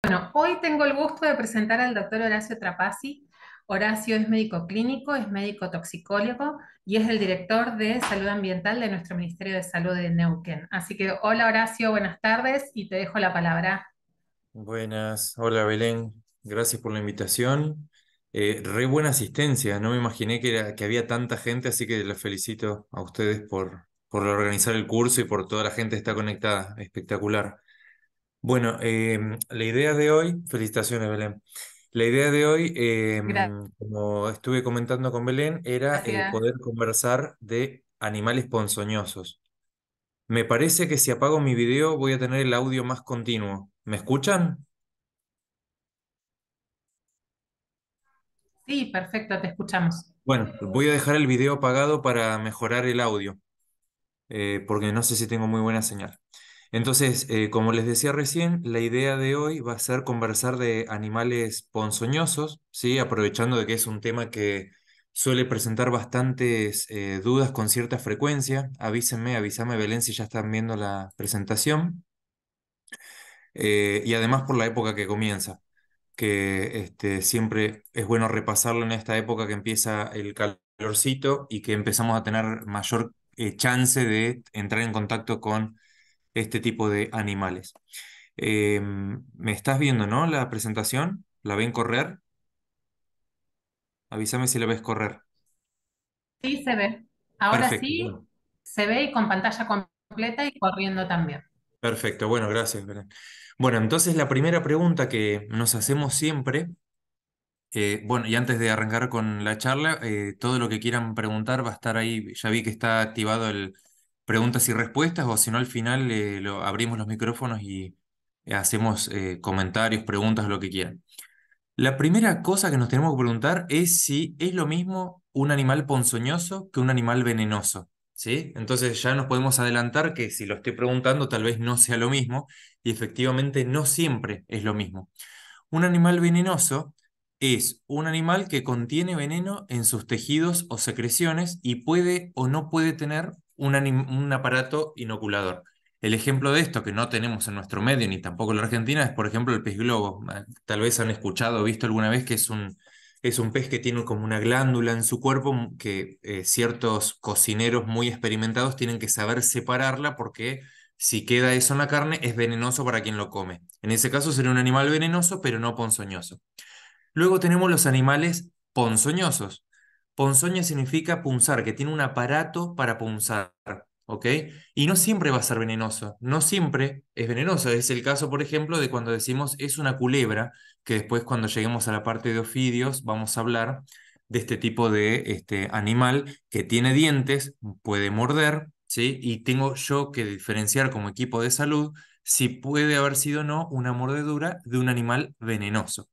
Bueno, hoy tengo el gusto de presentar al doctor Horacio Trapassi. Horacio es médico clínico, es médico toxicólogo y es el director de salud ambiental de nuestro Ministerio de Salud de Neuquén. Así que, hola Horacio, buenas tardes y te dejo la palabra. Buenas, hola Belén, gracias por la invitación. Re buena asistencia, no me imaginé que había tanta gente, así que les felicito a ustedes por organizar el curso y por toda la gente que está conectada, espectacular. Bueno, la idea de hoy, felicitaciones Belén, la idea de hoy, como estuve comentando con Belén, era Gracias. poder conversar de animales ponzoñosos. Me parece que si apago mi video voy a tener el audio más continuo. ¿Me escuchan? Sí, perfecto, te escuchamos. Bueno, voy a dejar el video apagado para mejorar el audio, porque no sé si tengo muy buena señal. Entonces, como les decía recién, la idea de hoy va a ser conversar de animales ponzoñosos, ¿sí? Aprovechando de que es un tema que suele presentar bastantes dudas con cierta frecuencia. Avísame Belén si ya están viendo la presentación. Y además por la época que comienza, que siempre es bueno repasarlo en esta época que empieza el calorcito y que empezamos a tener mayor chance de entrar en contacto con este tipo de animales. ¿Me estás viendo, no? La presentación, ¿la ven correr? Avísame si la ves correr. Sí, se ve. Ahora Perfecto, sí, bueno. se ve y con pantalla completa y corriendo también. Perfecto, bueno, gracias, Belén. Bueno, entonces la primera pregunta que nos hacemos siempre. Bueno, y antes de arrancar con la charla, todo lo que quieran preguntar va a estar ahí. Ya vi que está activado el preguntas y respuestas, o si no, al final abrimos los micrófonos y hacemos comentarios, preguntas, lo que quieran. La primera cosa que nos tenemos que preguntar es si es lo mismo un animal ponzoñoso que un animal venenoso, ¿sí? Entonces ya nos podemos adelantar que si lo estoy preguntando, tal vez no sea lo mismo, y efectivamente no siempre es lo mismo. Un animal venenoso es un animal que contiene veneno en sus tejidos o secreciones y puede o no puede tener un aparato inoculador. El ejemplo de esto que no tenemos en nuestro medio ni tampoco en la Argentina es, por ejemplo, el pez globo. Tal vez han escuchado o visto alguna vez que es un pez que tiene como una glándula en su cuerpo que ciertos cocineros muy experimentados tienen que saber separarla porque si queda eso en la carne, es venenoso para quien lo come. En ese caso sería un animal venenoso, pero no ponzoñoso. Luego tenemos los animales ponzoñosos. Ponzoña significa punzar, que tiene un aparato para punzar, ¿ok? Y no siempre va a ser venenoso, no siempre es venenoso. Es el caso, por ejemplo, de cuando decimos es una culebra, que después cuando lleguemos a la parte de ofidios vamos a hablar de este tipo de animal que tiene dientes, puede morder, ¿sí? Y tengo yo que diferenciar como equipo de salud si puede haber sido o no una mordedura de un animal venenoso.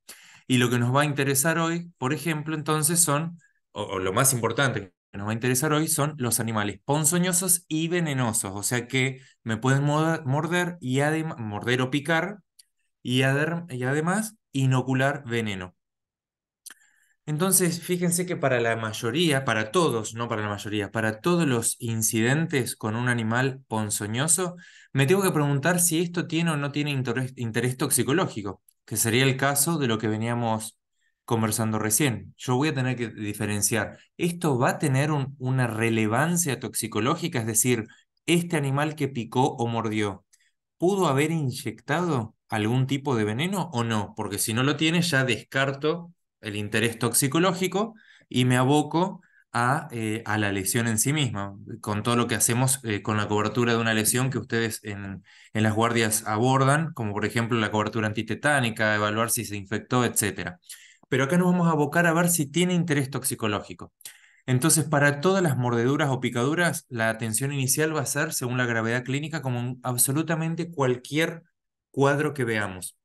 Y lo que nos va a interesar hoy, por ejemplo, entonces son, o lo más importante que nos va a interesar hoy son los animales ponzoñosos y venenosos, o sea que me pueden morder y morder o picar y además inocular veneno. Entonces, fíjense que para la mayoría, para todos, no para la mayoría, para todos los incidentes con un animal ponzoñoso, me tengo que preguntar si esto tiene o no tiene interés toxicológico, que sería el caso de lo que veníamos conversando recién. Yo voy a tener que diferenciar, ¿esto va a tener una relevancia toxicológica? Es decir, ¿este animal que picó o mordió pudo haber inyectado algún tipo de veneno o no? Porque si no lo tiene, ya descarto el interés toxicológico y me aboco a la lesión en sí misma, con todo lo que hacemos con la cobertura de una lesión que ustedes en las guardias abordan, como por ejemplo la cobertura antitetánica, evaluar si se infectó, etcétera. Pero acá nos vamos a abocar a ver si tiene interés toxicológico. Entonces, para todas las mordeduras o picaduras, la atención inicial va a ser, según la gravedad clínica, como en absolutamente cualquier cuadro que veamos.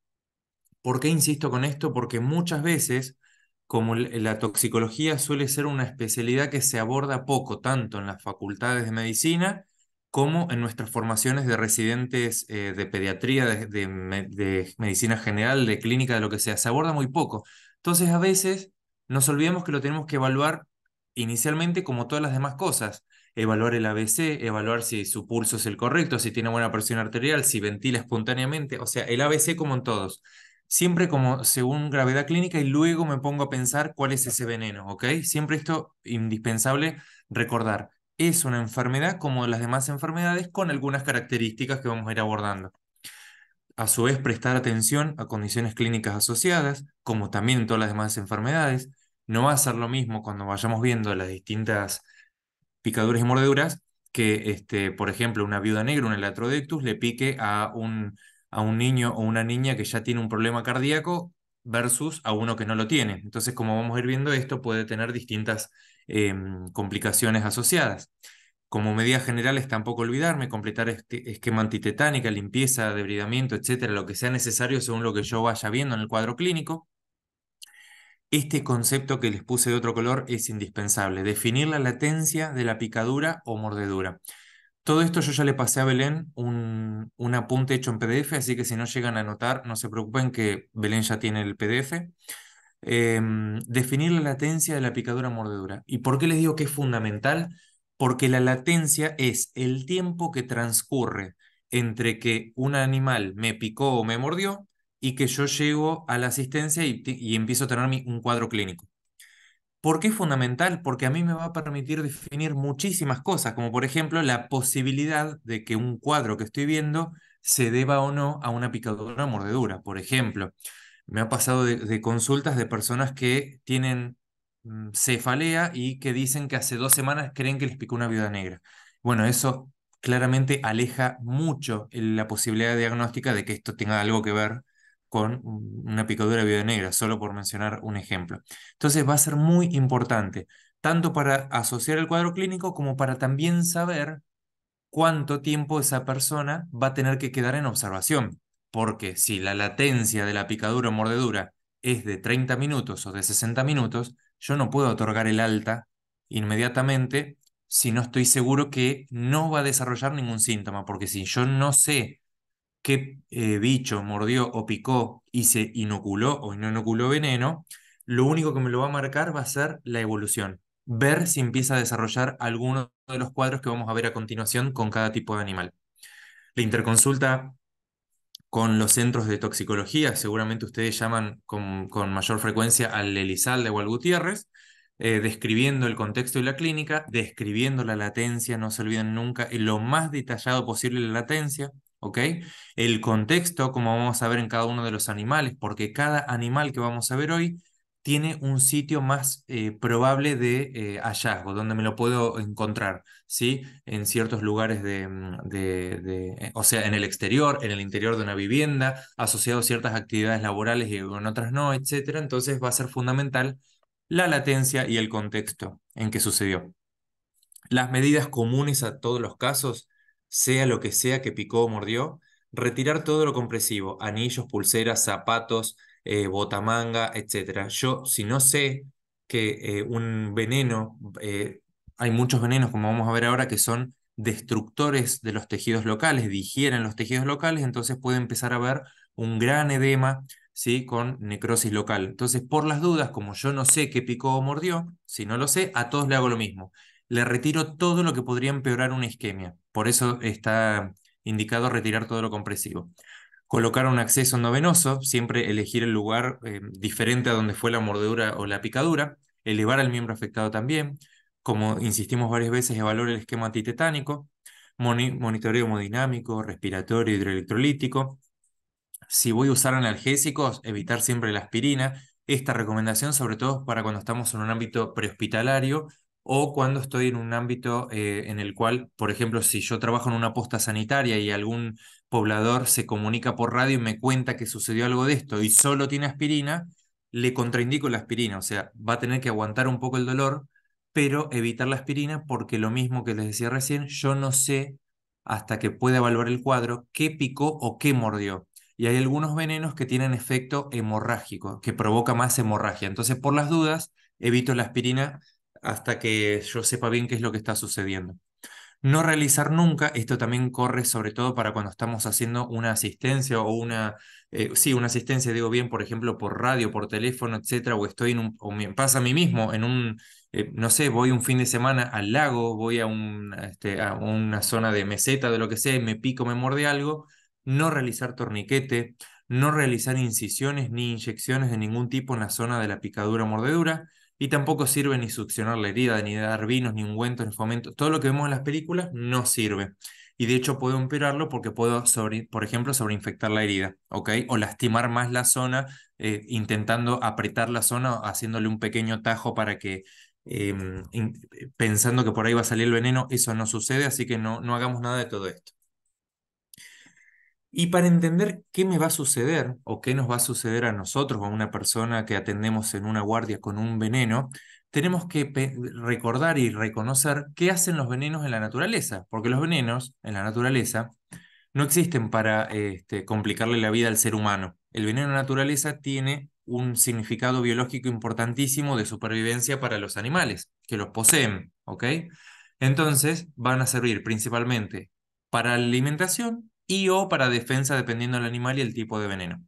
¿Por qué insisto con esto? Porque muchas veces, como la toxicología suele ser una especialidad que se aborda poco, tanto en las facultades de medicina como en nuestras formaciones de residentes de pediatría, de medicina general, de clínica, de lo que sea, se aborda muy poco. Entonces, a veces nos olvidamos que lo tenemos que evaluar inicialmente como todas las demás cosas. Evaluar el ABC, evaluar si su pulso es el correcto, si tiene buena presión arterial, si ventila espontáneamente, o sea, el ABC como en todos. siempre como según gravedad clínica y luego me pongo a pensar cuál es ese veneno, ¿ok? Siempre esto indispensable recordar. Es una enfermedad como las demás enfermedades con algunas características que vamos a ir abordando. A su vez, prestar atención a condiciones clínicas asociadas, como también en todas las demás enfermedades. No va a ser lo mismo cuando vayamos viendo las distintas picaduras y mordeduras que, por ejemplo, una viuda negra, un Latrodectus, le pique a un niño o una niña que ya tiene un problema cardíaco versus a uno que no lo tiene. Entonces, como vamos a ir viendo, esto puede tener distintas complicaciones asociadas. Como medidas generales, tampoco olvidarme, completar este esquema antitetánica, limpieza, debridamiento, etcétera, lo que sea necesario según lo que yo vaya viendo en el cuadro clínico. Este concepto que les puse de otro color es indispensable, definir la latencia de la picadura o mordedura. Todo esto yo ya le pasé a Belén un apunte hecho en PDF, así que si no llegan a anotar, no se preocupen que Belén ya tiene el PDF. Definir la latencia de la picadura o mordedura. ¿Y por qué les digo que es fundamental? Porque la latencia es el tiempo que transcurre entre que un animal me picó o me mordió y que yo llego a la asistencia y empiezo a tener un cuadro clínico. ¿Por qué es fundamental? Porque a mí me va a permitir definir muchísimas cosas, como por ejemplo la posibilidad de que un cuadro que estoy viendo se deba o no a una picadura o mordedura. Por ejemplo, me ha pasado de consultas de personas que tienen cefalea y que dicen que hace 2 semanas creen que les picó una viuda negra. Bueno, eso claramente aleja mucho la posibilidad diagnóstica de que esto tenga algo que ver con una picadura de viuda negra, solo por mencionar un ejemplo. Entonces va a ser muy importante, tanto para asociar el cuadro clínico como para también saber cuánto tiempo esa persona va a tener que quedar en observación. Porque si la latencia de la picadura o mordedura es de 30 minutos o de 60 minutos, yo no puedo otorgar el alta inmediatamente si no estoy seguro que no va a desarrollar ningún síntoma. Porque si yo no sé qué bicho mordió o picó y se inoculó o no inoculó veneno, lo único que me lo va a marcar va a ser la evolución. Ver si empieza a desarrollar alguno de los cuadros que vamos a ver a continuación con cada tipo de animal. La interconsulta con los centros de toxicología, seguramente ustedes llaman con mayor frecuencia al Elizalde o al Gutiérrez, describiendo el contexto y la clínica, describiendo la latencia, no se olviden nunca, y lo más detallado posible la latencia, ¿ok? El contexto, como vamos a ver en cada uno de los animales, porque cada animal que vamos a ver hoy tiene un sitio más probable de hallazgo, donde me lo puedo encontrar. ¿Sí? En ciertos lugares o sea, en el exterior, en el interior de una vivienda, asociado a ciertas actividades laborales y en otras no, etcétera. Entonces va a ser fundamental la latencia y el contexto en que sucedió. Las medidas comunes a todos los casos, sea lo que sea que picó o mordió, retirar todo lo compresivo, anillos, pulseras, zapatos, botamanga, etcétera. Yo, si no sé que un veneno, hay muchos venenos, como vamos a ver ahora, que son destructores de los tejidos locales, digieren los tejidos locales, entonces puede empezar a haber un gran edema, ¿sí? Con necrosis local. Entonces, por las dudas, como yo no sé qué picó o mordió, si no lo sé, a todos le hago lo mismo, le retiro todo lo que podría empeorar una isquemia. Por eso está indicado retirar todo lo compresivo. Colocar un acceso endovenoso, siempre elegir el lugar diferente a donde fue la mordedura o la picadura, elevar al miembro afectado también, como insistimos varias veces, evaluar el esquema antitetánico, monitoreo hemodinámico, respiratorio, hidroelectrolítico. Si voy a usar analgésicos, evitar siempre la aspirina. Esta recomendación, sobre todo, para cuando estamos en un ámbito prehospitalario o cuando estoy en un ámbito en el cual, por ejemplo, si yo trabajo en una posta sanitaria y algún poblador se comunica por radio y me cuenta que sucedió algo de esto y solo tiene aspirina, le contraindico la aspirina. O sea, va a tener que aguantar un poco el dolor, pero evitar la aspirina porque lo mismo que les decía recién, yo no sé hasta que pueda evaluar el cuadro qué picó o qué mordió. Y hay algunos venenos que tienen efecto hemorrágico, que provoca más hemorragia. Entonces, por las dudas, evito la aspirina hasta que yo sepa bien qué es lo que está sucediendo. No realizar nunca, esto también corre sobre todo para cuando estamos haciendo una asistencia o sí, una asistencia, digo bien, por ejemplo, por radio, por teléfono, etcétera, o estoy o me pasa a mí mismo no sé, voy un fin de semana al lago, voy a una zona de meseta, de lo que sea, y me pico, me muerde algo, no realizar torniquete, no realizar incisiones ni inyecciones de ningún tipo en la zona de la picadura o mordedura, y tampoco sirve ni succionar la herida, ni dar vinos, ni ungüentos, ni fomento. Todo lo que vemos en las películas no sirve. Y de hecho puedo empeorarlo porque puedo, por ejemplo, sobreinfectar la herida, ¿ok? O lastimar más la zona, intentando apretar la zona, haciéndole un pequeño tajo para que, pensando que por ahí va a salir el veneno, eso no sucede, así que no hagamos nada de todo esto. Y para entender qué me va a suceder o qué nos va a suceder a nosotros o a una persona que atendemos en una guardia con un veneno, tenemos que recordar y reconocer qué hacen los venenos en la naturaleza, porque los venenos en la naturaleza no existen para complicarle la vida al ser humano. El veneno en la naturaleza tiene un significado biológico importantísimo de supervivencia para los animales que los poseen, ¿ok? Entonces van a servir principalmente para alimentación y o para defensa dependiendo del animal y el tipo de veneno.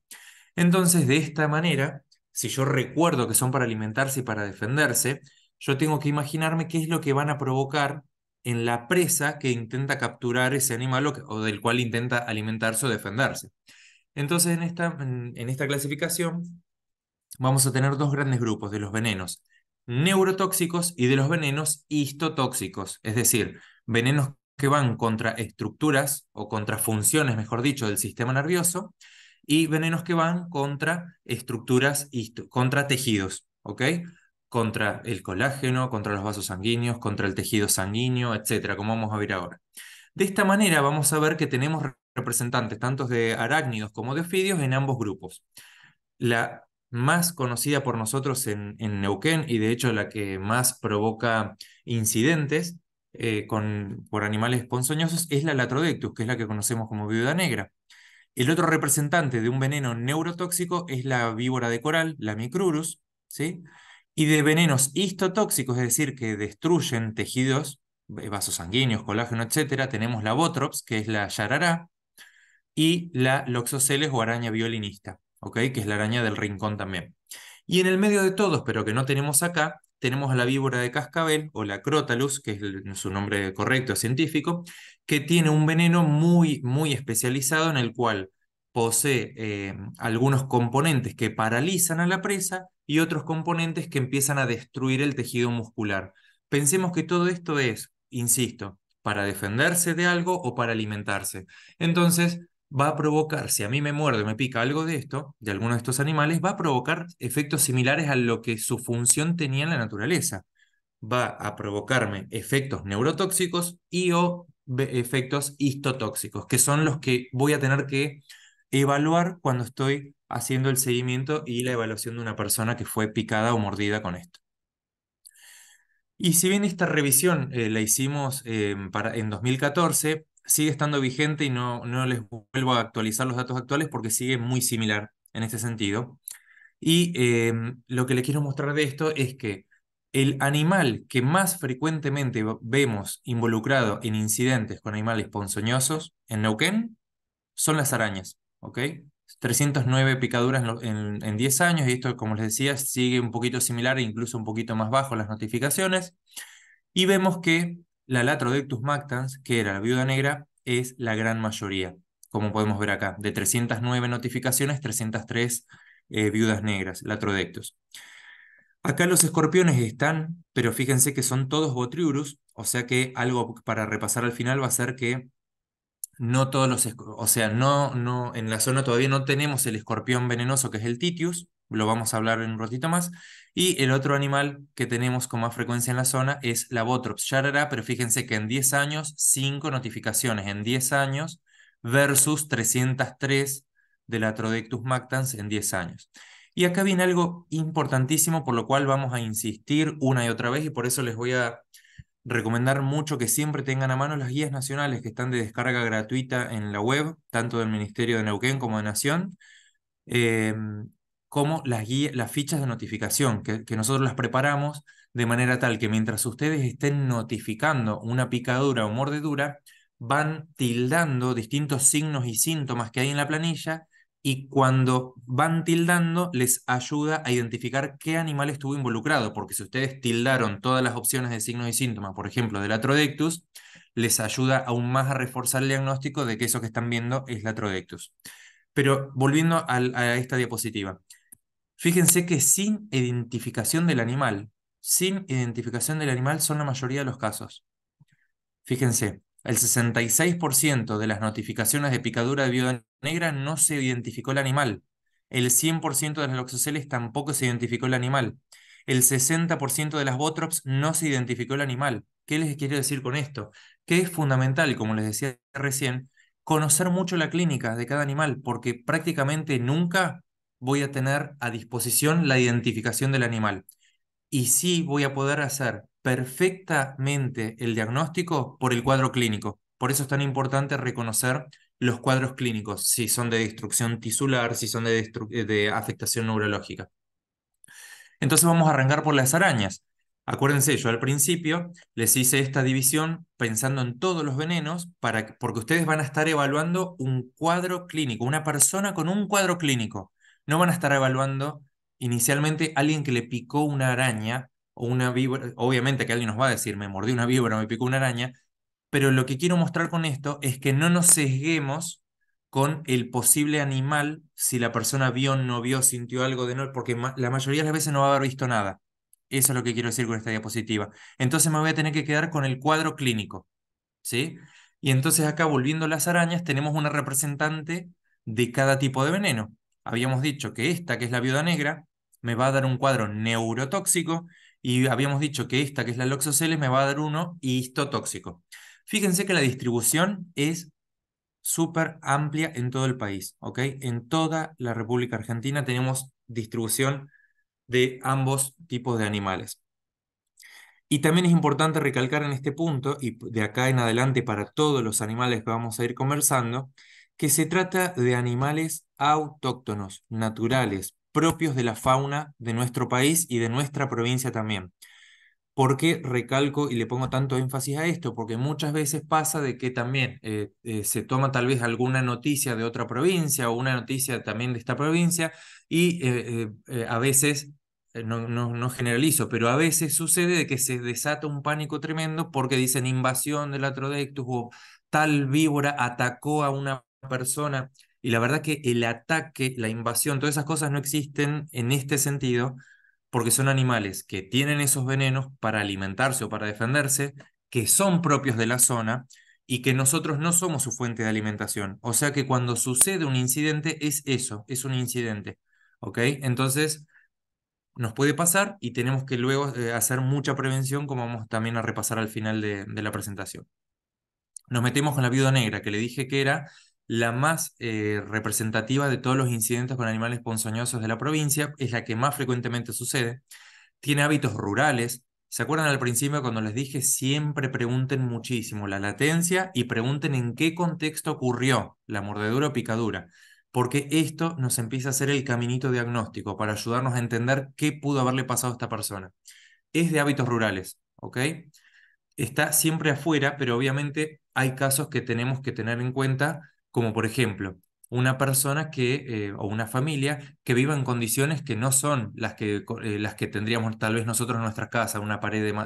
Entonces, de esta manera, si yo recuerdo que son para alimentarse y para defenderse, yo tengo que imaginarme qué es lo que van a provocar en la presa que intenta capturar ese animal o del cual intenta alimentarse o defenderse. Entonces, en esta clasificación, vamos a tener dos grandes grupos de los venenos neurotóxicos y de los venenos histotóxicos, es decir, venenos que van contra estructuras o contra funciones, mejor dicho, del sistema nervioso, y venenos que van contra estructuras, contra tejidos, ¿ok? Contra el colágeno, contra los vasos sanguíneos, contra el tejido sanguíneo, etcétera, como vamos a ver ahora. De esta manera vamos a ver que tenemos representantes tanto de arácnidos como de ofidios en ambos grupos. La más conocida por nosotros en Neuquén y de hecho la que más provoca incidentes por animales ponzoñosos es la Latrodectus, que es la que conocemos como viuda negra. El otro representante de un veneno neurotóxico es la víbora de coral, la Micrurus, ¿sí? Y de venenos histotóxicos, es decir, que destruyen tejidos, vasos sanguíneos, colágeno, etcétera, tenemos la Botrops, que es la yarará, y la Loxoceles o araña violinista, ¿ok? Que es la araña del rincón también. Y en el medio de todos, pero que no tenemos acá, tenemos a la víbora de cascabel o la Crotalus, que es su nombre correcto científico, que tiene un veneno muy, muy especializado en el cual posee algunos componentes que paralizan a la presa y otros componentes que empiezan a destruir el tejido muscular. Pensemos que todo esto es, insisto, para defenderse de algo o para alimentarse. Entonces, va a provocar, si a mí me muerde, me pica algo de esto, de alguno de estos animales, va a provocar efectos similares a lo que su función tenía en la naturaleza. Va a provocarme efectos neurotóxicos y o efectos histotóxicos, que son los que voy a tener que evaluar cuando estoy haciendo el seguimiento y la evaluación de una persona que fue picada o mordida con esto. Y si bien esta revisión la hicimos en 2014, sigue estando vigente y no les vuelvo a actualizar los datos actuales porque sigue muy similar en este sentido. Y lo que le quiero mostrar de esto es que el animal que más frecuentemente vemos involucrado en incidentes con animales ponzoñosos en Neuquén son las arañas, ¿ok? 309 picaduras en 10 años, y esto, como les decía, sigue un poquito similar e incluso un poquito más bajo las notificaciones. Y vemos que la Latrodectus mactans, que era la viuda negra, es la gran mayoría, como podemos ver acá. De 309 notificaciones, 303 viudas negras, Latrodectus. Acá los escorpiones están, pero fíjense que son todos Botriurus, o sea que algo para repasar al final va a ser que no todos o sea, en la zona todavía no tenemos el escorpión venenoso que es el Titius, lo vamos a hablar en un ratito más, y el otro animal que tenemos con más frecuencia en la zona es la Botrops yarara, pero fíjense que en 10 años, 5 notificaciones en 10 años versus 303 de la Trodectus mactans en 10 años. Y acá viene algo importantísimo por lo cual vamos a insistir una y otra vez y por eso les voy a recomendar mucho que siempre tengan a mano las guías nacionales que están de descarga gratuita en la web, tanto del Ministerio de Neuquén como de Nación, eh, como las fichas de notificación, que nosotros las preparamos de manera tal que mientras ustedes estén notificando una picadura o mordedura, van tildando distintos signos y síntomas que hay en la planilla y cuando van tildando les ayuda a identificar qué animal estuvo involucrado, porque si ustedes tildaron todas las opciones de signos y síntomas, por ejemplo, del Latrodectus, les ayuda aún más a reforzar el diagnóstico de que eso que están viendo es Latrodectus. Pero volviendo a esta diapositiva, fíjense que sin identificación del animal son la mayoría de los casos. Fíjense, el 66% de las notificaciones de picadura de viuda negra no se identificó el animal. El 100% de las loxoceles tampoco se identificó el animal. El 60% de las botrops no se identificó el animal. ¿Qué les quiero decir con esto? Que es fundamental, como les decía recién, conocer mucho la clínica de cada animal, porque prácticamente nunca voy a tener a disposición la identificación del animal y sí voy a poder hacer perfectamente el diagnóstico por el cuadro clínico. Por eso es tan importante reconocer los cuadros clínicos, si son de destrucción tisular, si son de afectación neurológica. Entonces vamos a arrancar por las arañas. Acuérdense, yo al principio les hice esta división pensando en todos los venenos, porque ustedes van a estar evaluando un cuadro clínico, una persona con un cuadro clínico. No van a estar evaluando inicialmente a alguien que le picó una araña o una víbora. Obviamente que alguien nos va a decir, me mordió una víbora, me picó una araña, pero lo que quiero mostrar con esto es que no nos sesguemos con el posible animal, si la persona vio, no vio, sintió algo de no, porque la mayoría de las veces no va a haber visto nada. Eso es lo que quiero decir con esta diapositiva. Entonces me voy a tener que quedar con el cuadro clínico, ¿sí? Y entonces acá, volviendo a las arañas, tenemos una representante de cada tipo de veneno. Habíamos dicho que esta, que es la viuda negra, me va a dar un cuadro neurotóxico, y habíamos dicho que esta, que es la Loxoceles, me va a dar uno histotóxico. Fíjense que la distribución es súper amplia en todo el país, ¿ok? En toda la República Argentina tenemos distribución de ambos tipos de animales. Y también es importante recalcar en este punto, y de acá en adelante para todos los animales que vamos a ir conversando, que se trata de animales autóctonos, naturales, propios de la fauna de nuestro país y de nuestra provincia también. ¿Por qué recalco y le pongo tanto énfasis a esto? Porque muchas veces pasa de que también se toma tal vez alguna noticia de otra provincia o una noticia también de esta provincia y a veces, no generalizo, pero a veces sucede de que se desata un pánico tremendo porque dicen invasión del Atrodectus o tal víbora atacó a una persona, y la verdad que el ataque, la invasión, todas esas cosas no existen en este sentido porque son animales que tienen esos venenos para alimentarse o para defenderse, que son propios de la zona y que nosotros no somos su fuente de alimentación. O sea que cuando sucede un incidente es eso, es un incidente. ¿Ok? Entonces nos puede pasar y tenemos que luego hacer mucha prevención, como vamos también a repasar al final de la presentación. Nos metemos con la viuda negra, que le dije que era la más representativa de todos los incidentes con animales ponzoñosos de la provincia, es la que más frecuentemente sucede. Tiene hábitos rurales. ¿Se acuerdan al principio cuando les dije siempre pregunten muchísimo la latencia y pregunten en qué contexto ocurrió la mordedura o picadura? Porque esto nos empieza a hacer el caminito diagnóstico para ayudarnos a entender qué pudo haberle pasado a esta persona. Es de hábitos rurales, ¿ok? Está siempre afuera, pero obviamente hay casos que tenemos que tener en cuenta, como por ejemplo, una persona o una familia que viva en condiciones que no son las que tendríamos tal vez nosotros en nuestras casas, una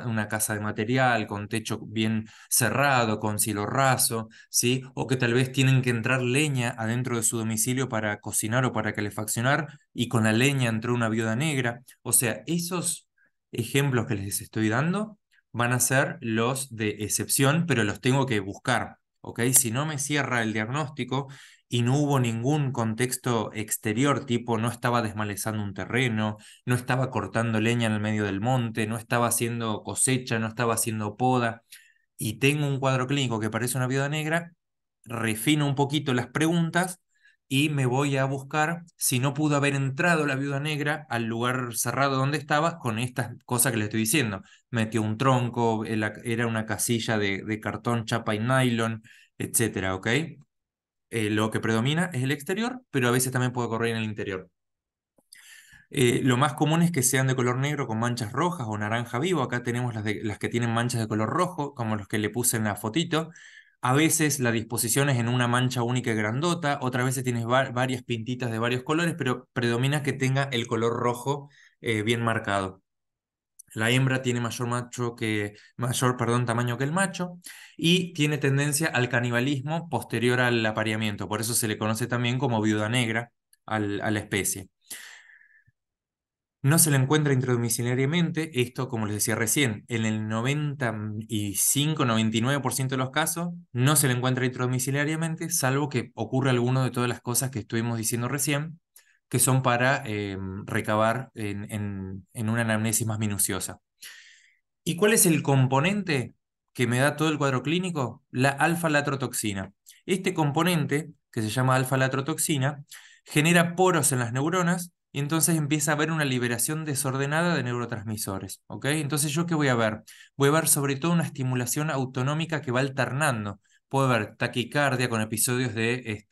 una casa de material, con techo bien cerrado, con cielo raso, ¿sí? O que tal vez tienen que entrar leña adentro de su domicilio para cocinar o para calefaccionar, y con la leña entró una viuda negra. O sea, esos ejemplos que les estoy dando van a ser los de excepción, pero los tengo que buscar, ¿ok? Si no me cierra el diagnóstico y no hubo ningún contexto exterior, tipo no estaba desmalezando un terreno, no estaba cortando leña en el medio del monte, no estaba haciendo cosecha, no estaba haciendo poda, y tengo un cuadro clínico que parece una viuda negra, refino un poquito las preguntas y me voy a buscar si no pudo haber entrado la viuda negra al lugar cerrado donde estaba con estas cosas que le estoy diciendo. Metió un tronco, era una casilla de cartón, chapa y nylon, etcétera, ¿ok? Lo que predomina es el exterior, pero a veces también puede ocurrir en el interior. Lo más común es que sean de color negro con manchas rojas o naranja vivo. Acá tenemos las que tienen manchas de color rojo, como los que le puse en la fotito. A veces la disposición es en una mancha única y grandota, otras veces tienes varias pintitas de varios colores, pero predomina que tenga el color rojo bien marcado. La hembra tiene mayor tamaño que el macho y tiene tendencia al canibalismo posterior al apareamiento. Por eso se le conoce también como viuda negra a la especie. No se le encuentra intradomiciliariamente, esto como les decía recién, en el 95-99% de los casos no se le encuentra intradomiciliariamente, salvo que ocurra alguno de todas las cosas que estuvimos diciendo recién, que son para recabar en una anamnesis más minuciosa. ¿Y cuál es el componente que me da todo el cuadro clínico? La alfa-latrotoxina. Este componente, que se llama alfa-latrotoxina, genera poros en las neuronas y entonces empieza a haber una liberación desordenada de neurotransmisores. ¿Ok? Entonces, ¿yo qué voy a ver? Voy a ver sobre todo una estimulación autonómica que va alternando. Puedo ver taquicardia con episodios de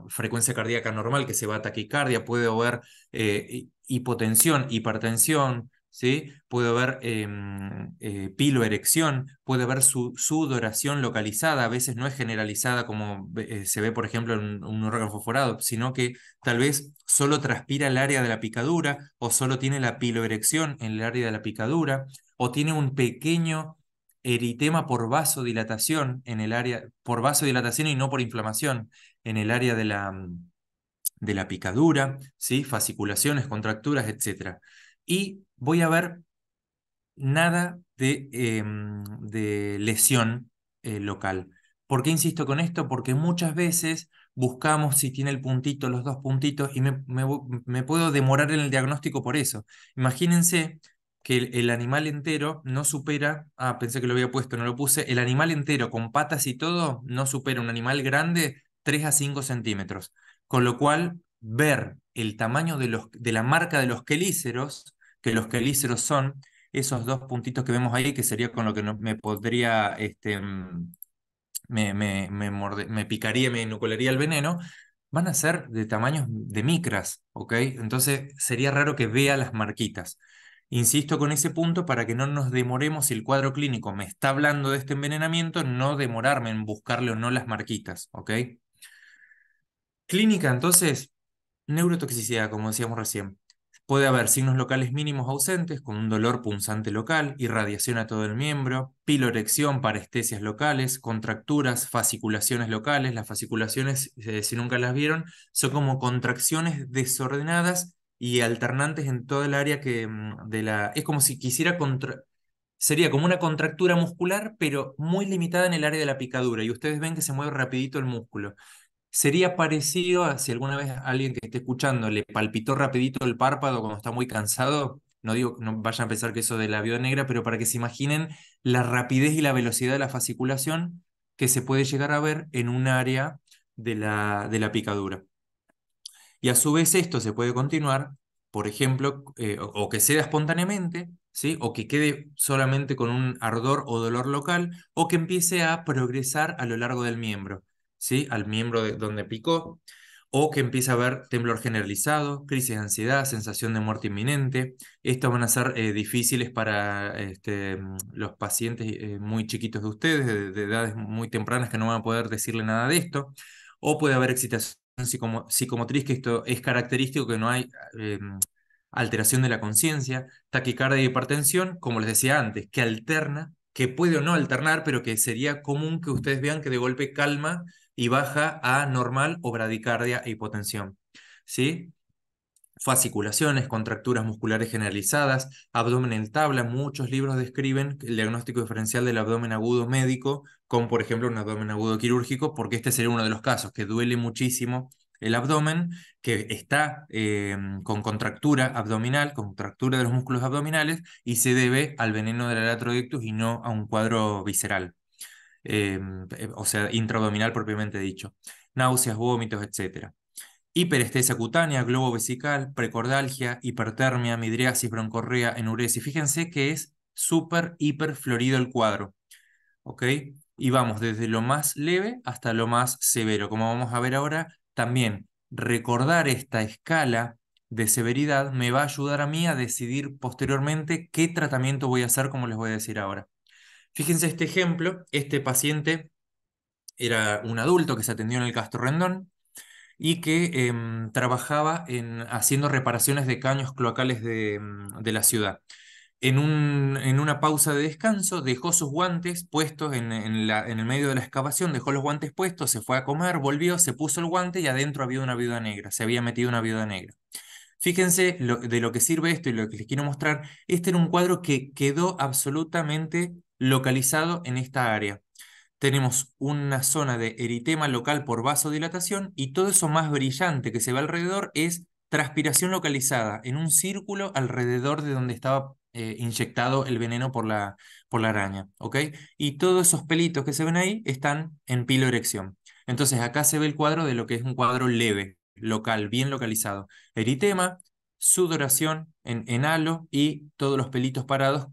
frecuencia cardíaca normal que se va a taquicardia. Puedo ver hipotensión, hipertensión. ¿Sí? Puede haber piloerección, puede haber sudoración localizada, a veces no es generalizada como se ve, por ejemplo, en un órgano fosforado, sino que tal vez solo transpira el área de la picadura, o solo tiene la piloerección en el área de la picadura, o tiene un pequeño eritema por vasodilatación en el área, por vasodilatación y no por inflamación, en el área de la picadura, ¿sí? Fasciculaciones, contracturas, etcétera. Y voy a ver nada de lesión local. ¿Por qué insisto con esto? Porque muchas veces buscamos si tiene el puntito, los dos puntitos, y me puedo demorar en el diagnóstico por eso. Imagínense que el animal entero no supera, pensé que lo había puesto, no lo puse, el animal entero con patas y todo no supera un animal grande 3 a 5 centímetros. Con lo cual, ver el tamaño de la marca de los quelíceros, que los quelíceros son esos dos puntitos que vemos ahí, que sería con lo que me podría, me picaría, me inocularía el veneno, van a ser de tamaños de micras, ¿ok? Entonces sería raro que vea las marquitas. Insisto con ese punto para que no nos demoremos, si el cuadro clínico me está hablando de este envenenamiento, no demorarme en buscarle o no las marquitas, ¿ok? Clínica, entonces, neurotoxicidad, como decíamos recién. Puede haber signos locales mínimos ausentes, con un dolor punzante local, irradiación a todo el miembro, piloerección, parestesias locales, contracturas, fasciculaciones locales. Las fasciculaciones, si nunca las vieron, son como contracciones desordenadas y alternantes en toda el área de la... Es como si quisiera Sería como una contractura muscular, pero muy limitada en el área de la picadura. Y ustedes ven que se mueve rapidito el músculo. Sería parecido a si alguna vez a alguien que esté escuchando le palpitó rapidito el párpado cuando está muy cansado. No digo, no vayan a pensar que eso de la viuda negra, pero para que se imaginen la rapidez y la velocidad de la fasciculación que se puede llegar a ver en un área de la picadura. Y a su vez esto se puede continuar, por ejemplo, o que ceda espontáneamente, ¿sí? O que quede solamente con un ardor o dolor local, o que empiece a progresar a lo largo del miembro, ¿sí? Al miembro donde picó, o que empiece a haber temblor generalizado, crisis de ansiedad, sensación de muerte inminente. Estos van a ser difíciles para los pacientes muy chiquitos de ustedes, de edades muy tempranas que no van a poder decirle nada de esto, o puede haber excitación psicomotriz, que esto es característico, que no hay eh, alteración de la conciencia, taquicardia y hipertensión, como les decía antes, que alterna, que puede o no alternar, pero que sería común que ustedes vean que de golpe calma y baja a normal o bradicardia e hipotensión. ¿Sí? Fasciculaciones, contracturas musculares generalizadas, abdomen en tabla. Muchos libros describen el diagnóstico diferencial del abdomen agudo médico, como por ejemplo un abdomen agudo quirúrgico, porque este sería uno de los casos, que duele muchísimo el abdomen, que está con contractura abdominal, contractura de los músculos abdominales, y se debe al veneno del Latrodectus y no a un cuadro visceral, eh, o sea, intraabdominal propiamente dicho. Náuseas, vómitos, etcétera. Hiperestesia cutánea, globo vesical, precordalgia, hipertermia, midriasis, broncorrea, enuresis. Fíjense que es súper, hiper florido el cuadro, ¿ok? Y vamos desde lo más leve hasta lo más severo. Como vamos a ver ahora, también recordar esta escala de severidad me va a ayudar a mí a decidir posteriormente qué tratamiento voy a hacer, como les voy a decir ahora. Fíjense este ejemplo, este paciente era un adulto que se atendió en el Castro Rendón y que trabajaba haciendo reparaciones de caños cloacales de la ciudad. En una pausa de descanso, dejó sus guantes puestos en el medio de la excavación, dejó los guantes puestos, se fue a comer, volvió, se puso el guante y adentro había una viuda negra, se había metido una viuda negra. Fíjense de lo que sirve esto y lo que les quiero mostrar. Este era un cuadro que quedó absolutamente localizado en esta área. Tenemos una zona de eritema local por vasodilatación y todo eso más brillante que se ve alrededor es transpiración localizada en un círculo alrededor de donde estaba inyectado el veneno por la araña, ¿ok? Y todos esos pelitos que se ven ahí están en piloerección. Entonces acá se ve el cuadro de lo que es un cuadro leve, local, bien localizado. Eritema, sudoración en halo y todos los pelitos parados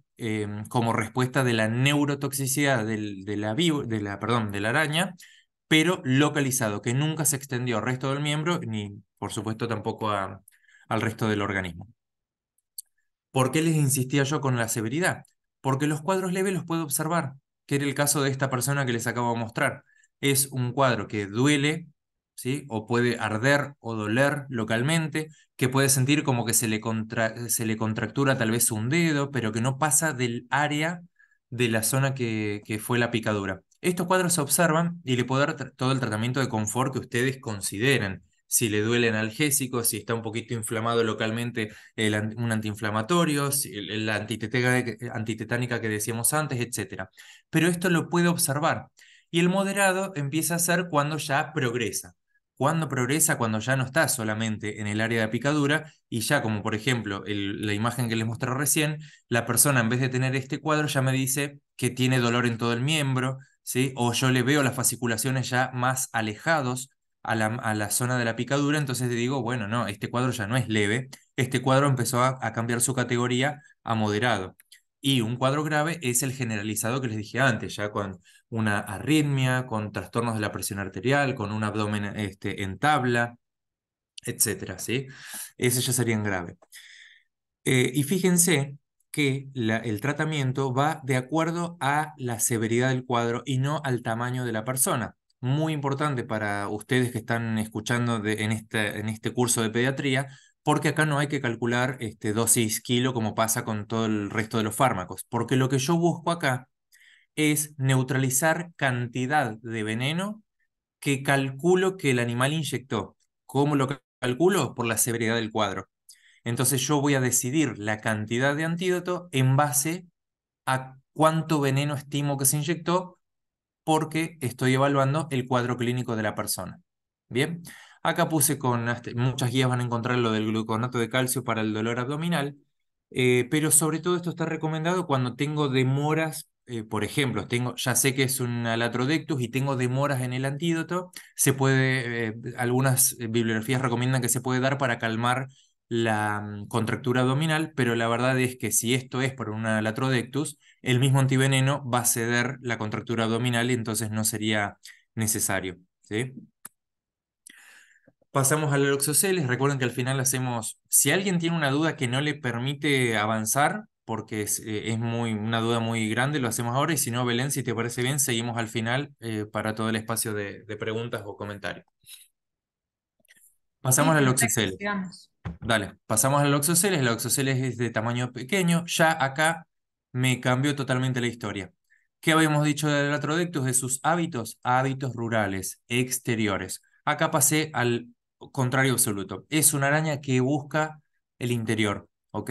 como respuesta de la neurotoxicidad de la araña, pero localizado, que nunca se extendió al resto del miembro, ni por supuesto tampoco al resto del organismo. ¿Por qué les insistía yo con la severidad? Porque los cuadros leves los puedo observar, que era el caso de esta persona que les acabo de mostrar. Es un cuadro que duele, ¿sí? O puede arder o doler localmente, que puede sentir como que se le contractura tal vez un dedo, pero que no pasa del área de la zona que fue la picadura. Estos cuadros se observan y le puedo dar todo el tratamiento de confort que ustedes consideren. Si le duele analgésico, si está un poquito inflamado localmente un antiinflamatorio, la antitetánica que decíamos antes, etcétera. Pero esto lo puede observar. Y el moderado empieza a ser cuando ya progresa. Cuando progresa, cuando ya no está solamente en el área de picadura y ya como por ejemplo la imagen que les mostré recién, la persona en vez de tener este cuadro ya me dice que tiene dolor en todo el miembro, ¿sí? O yo le veo las fasciculaciones ya más alejados a la zona de la picadura, entonces le digo, bueno, no, este cuadro ya no es leve, este cuadro empezó a cambiar su categoría a moderado. Y un cuadro grave es el generalizado que les dije antes, ya con una arritmia, con trastornos de la presión arterial, con un abdomen en tabla, etcétera, ¿sí? Ese ya sería en grave. Y fíjense que el tratamiento va de acuerdo a la severidad del cuadro y no al tamaño de la persona. Muy importante para ustedes que están escuchando en este curso de pediatría, porque acá no hay que calcular dosis kilo como pasa con todo el resto de los fármacos, porque lo que yo busco acá es neutralizar cantidad de veneno que calculo que el animal inyectó. ¿Cómo lo calculo? Por la severidad del cuadro. Entonces yo voy a decidir la cantidad de antídoto en base a cuánto veneno estimo que se inyectó porque estoy evaluando el cuadro clínico de la persona. Bien, acá puse muchas guías van a encontrar lo del gluconato de calcio para el dolor abdominal, pero sobre todo esto está recomendado cuando tengo demoras, por ejemplo, ya sé que es un Latrodectus y tengo demoras en el antídoto, algunas bibliografías recomiendan que se puede dar para calmar la contractura abdominal, pero la verdad es que si esto es por una Latrodectus, el mismo antiveneno va a ceder la contractura abdominal y entonces no sería necesario, ¿sí? Pasamos al Oxoceles. Recuerden que al final hacemos, si alguien tiene una duda que no le permite avanzar, porque es una duda muy grande, lo hacemos ahora y si no, Belén, si te parece bien, seguimos al final para todo el espacio de preguntas o comentarios. Sí, Pasamos al perfecto, Oxoceles. sigamos. Dale, pasamos al Oxoceles. El Oxoceles es de tamaño pequeño. Ya acá me cambió totalmente la historia. ¿Qué habíamos dicho del Latrodectus? De sus hábitos, hábitos rurales, exteriores. Acá pasé al contrario absoluto. Es una araña que busca el interior, ¿ok?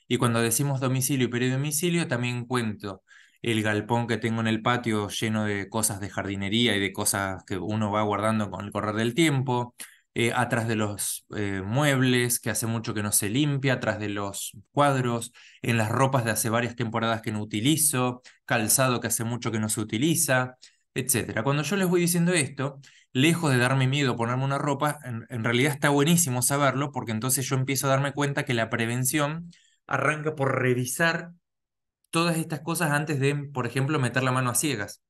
Y cuando decimos domicilio y peridomicilio, también cuento el galpón que tengo en el patio lleno de cosas de jardinería y de cosas que uno va guardando con el correr del tiempo atrás de los muebles, que hace mucho que no se limpia, atrás de los cuadros, en las ropas de hace varias temporadas que no utilizo, calzado que hace mucho que no se utiliza, etcétera. Cuando yo les voy diciendo esto, lejos de darme miedo ponerme una ropa, en realidad está buenísimo saberlo, porque entonces yo empiezo a darme cuenta que la prevención arranca por revisar todas estas cosas antes de, por ejemplo, meter la mano a ciegas.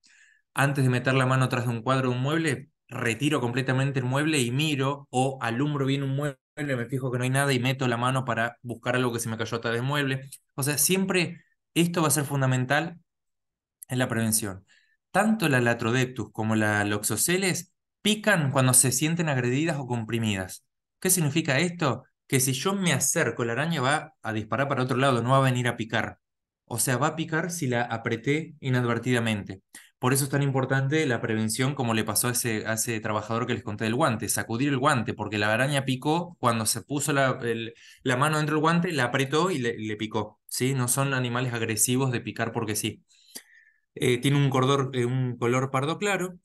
Antes de meter la mano atrás de un cuadro o un mueble, retiro completamente el mueble y miro o alumbro bien un mueble, me fijo que no hay nada y meto la mano para buscar algo que se me cayó atrás del mueble. O sea, siempre esto va a ser fundamental en la prevención. Tanto la Latrodectus como la Loxoceles pican cuando se sienten agredidas o comprimidas. ¿Qué significa esto? Que si yo me acerco, la araña va a disparar para otro lado, no va a venir a picar. O sea, va a picar si la apreté inadvertidamente. Por eso es tan importante la prevención, como le pasó a ese trabajador que les conté del guante, sacudir el guante, porque la araña picó cuando se puso la mano dentro del guante, la apretó y le picó, ¿sí? No son animales agresivos de picar porque sí. Tiene un color pardo claro,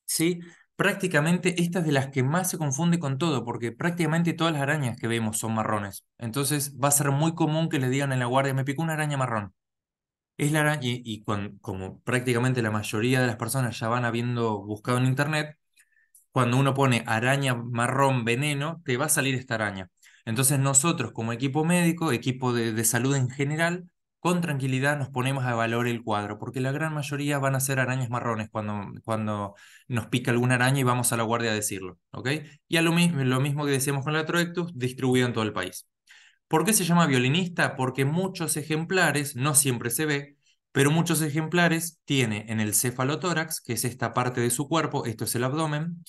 ¿sí? Prácticamente esta es de las que más se confunde con todo, porque prácticamente todas las arañas que vemos son marrones. Entonces va a ser muy común que le digan en la guardia, me picó una araña marrón. Es la araña, como prácticamente la mayoría de las personas ya van habiendo buscado en internet, cuando uno pone araña marrón veneno, te va a salir esta araña. Entonces nosotros como equipo médico, equipo de salud en general, con tranquilidad nos ponemos a evaluar el cuadro, porque la gran mayoría van a ser arañas marrones cuando nos pica alguna araña y vamos a la guardia a decirlo, ¿ok? Y lo mismo que decíamos con la Troectus, distribuido en todo el país. ¿Por qué se llama violinista? Porque muchos ejemplares, no siempre se ve, pero muchos ejemplares tiene en el cefalotórax, que es esta parte de su cuerpo, esto es el abdomen,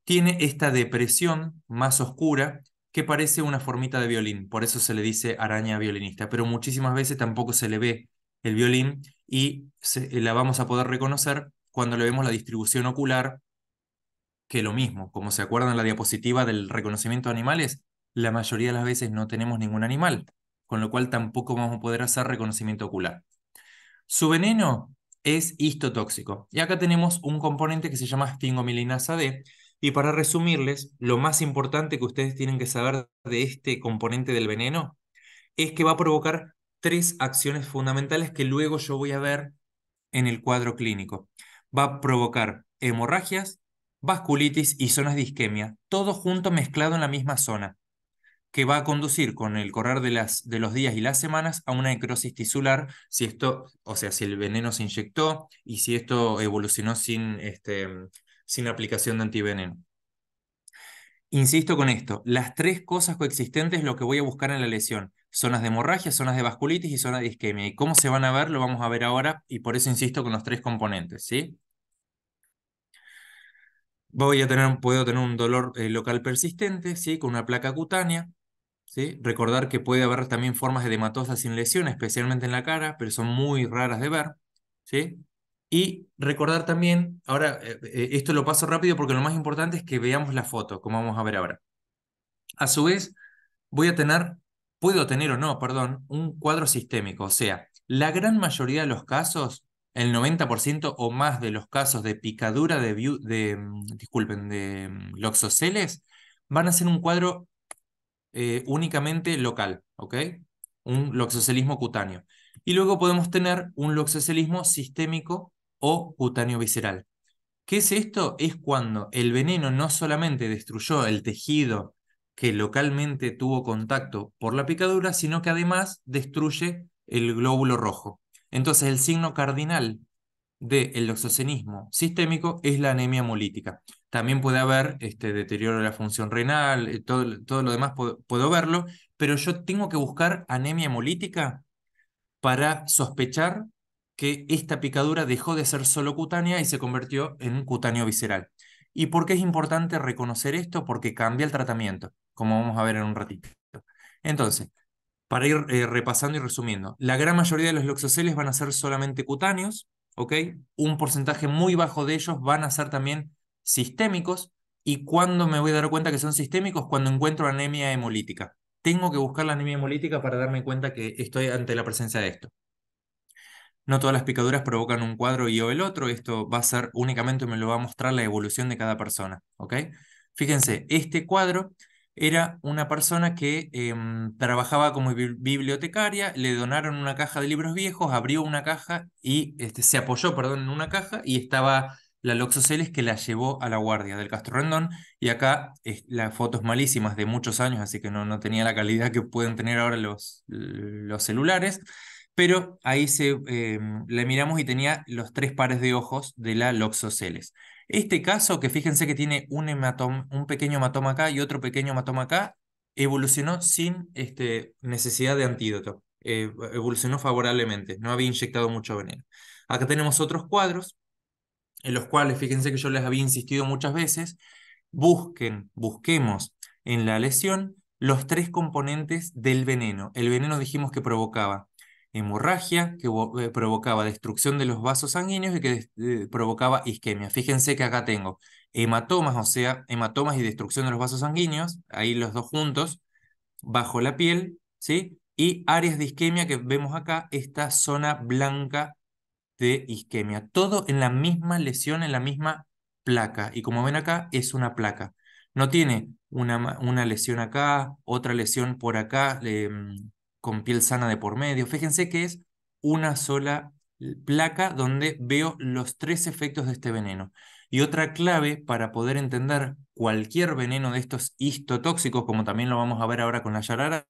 tiene esta depresión más oscura que parece una formita de violín, por eso se le dice araña violinista, pero muchísimas veces tampoco se le ve el violín y la vamos a poder reconocer cuando le vemos la distribución ocular, que lo mismo, como se acuerdan en la diapositiva del reconocimiento de animales, la mayoría de las veces no tenemos ningún animal, con lo cual tampoco vamos a poder hacer reconocimiento ocular. Su veneno es histotóxico. Y acá tenemos un componente que se llama stingomilinasa D. Y para resumirles, lo más importante que ustedes tienen que saber de este componente del veneno es que va a provocar tres acciones fundamentales que luego yo voy a ver en el cuadro clínico. Va a provocar hemorragias, vasculitis y zonas de isquemia, todo junto mezclado en la misma zona, que va a conducir con el correr de los días y las semanas a una necrosis tisular, si esto, o sea, si el veneno se inyectó y si esto evolucionó sin aplicación de antiveneno. Insisto con esto, las tres cosas coexistentes es lo que voy a buscar en la lesión. Zonas de hemorragia, zonas de vasculitis y zonas de isquemia. ¿Y cómo se van a ver? Lo vamos a ver ahora y por eso insisto con los tres componentes, ¿sí? Puedo tener un dolor local persistente, ¿sí? Con una placa cutánea, ¿sí? Recordar que puede haber también formas de edematosa sin lesión, especialmente en la cara, pero son muy raras de ver, ¿sí? Y recordar también, ahora, esto lo paso rápido porque lo más importante es que veamos la foto, como vamos a ver ahora. A su vez, voy a tener, puedo tener o no, perdón, un cuadro sistémico, o sea, la gran mayoría de los casos, el 90% o más de los casos de picadura disculpen, de loxoceles, van a ser un cuadro únicamente local, ¿ok? Un loxocelismo cutáneo. Y luego podemos tener un loxocelismo sistémico o cutáneo visceral. ¿Qué es esto? Es cuando el veneno no solamente destruyó el tejido que localmente tuvo contacto por la picadura, sino que además destruye el glóbulo rojo. Entonces el signo cardinal del loxocenismo sistémico es la anemia hemolítica. También puede haber deterioro de la función renal, todo lo demás puedo verlo, pero yo tengo que buscar anemia hemolítica para sospechar que esta picadura dejó de ser solo cutánea y se convirtió en un cutáneo visceral. ¿Y por qué es importante reconocer esto? Porque cambia el tratamiento, como vamos a ver en un ratito. Entonces, para ir repasando y resumiendo, la gran mayoría de los loxoceles van a ser solamente cutáneos, ¿ok? Un porcentaje muy bajo de ellos van a ser también sistémicos. ¿Y cuándo me voy a dar cuenta que son sistémicos? Cuando encuentro anemia hemolítica. Tengo que buscar la anemia hemolítica para darme cuenta que estoy ante la presencia de esto. No todas las picaduras provocan un cuadro y o el otro. Esto va a ser únicamente, me lo va a mostrar la evolución de cada persona, ¿ok? Fíjense, este cuadro era una persona que trabajaba como bibliotecaria, le donaron una caja de libros viejos, abrió una caja y se apoyó, perdón, en una caja y estaba la Loxoceles que la llevó a la guardia del Castro Rendón. Y acá la foto es malísima, es de muchos años, así que no tenía la calidad que pueden tener ahora los celulares. Pero ahí le miramos y tenía los tres pares de ojos de la Loxoceles. Este caso, que fíjense que tiene un pequeño hematoma acá y otro pequeño hematoma acá, evolucionó sin necesidad de antídoto. Evolucionó favorablemente, no había inyectado mucho veneno. Acá tenemos otros cuadros en los cuales, fíjense que yo les había insistido muchas veces, busquemos en la lesión los tres componentes del veneno. El veneno dijimos que provocaba hemorragia, que provocaba destrucción de los vasos sanguíneos y que provocaba isquemia. Fíjense que acá tengo hematomas, o sea, hematomas y destrucción de los vasos sanguíneos, ahí los dos juntos, bajo la piel, ¿sí? Y áreas de isquemia que vemos acá, esta zona blanca de isquemia. Todo en la misma lesión, en la misma placa. Y como ven acá, es una placa. No tiene una lesión acá, otra lesión por acá, con piel sana de por medio. Fíjense que es una sola placa donde veo los tres efectos de este veneno. Y otra clave para poder entender cualquier veneno de estos histotóxicos, como también lo vamos a ver ahora con la yarara,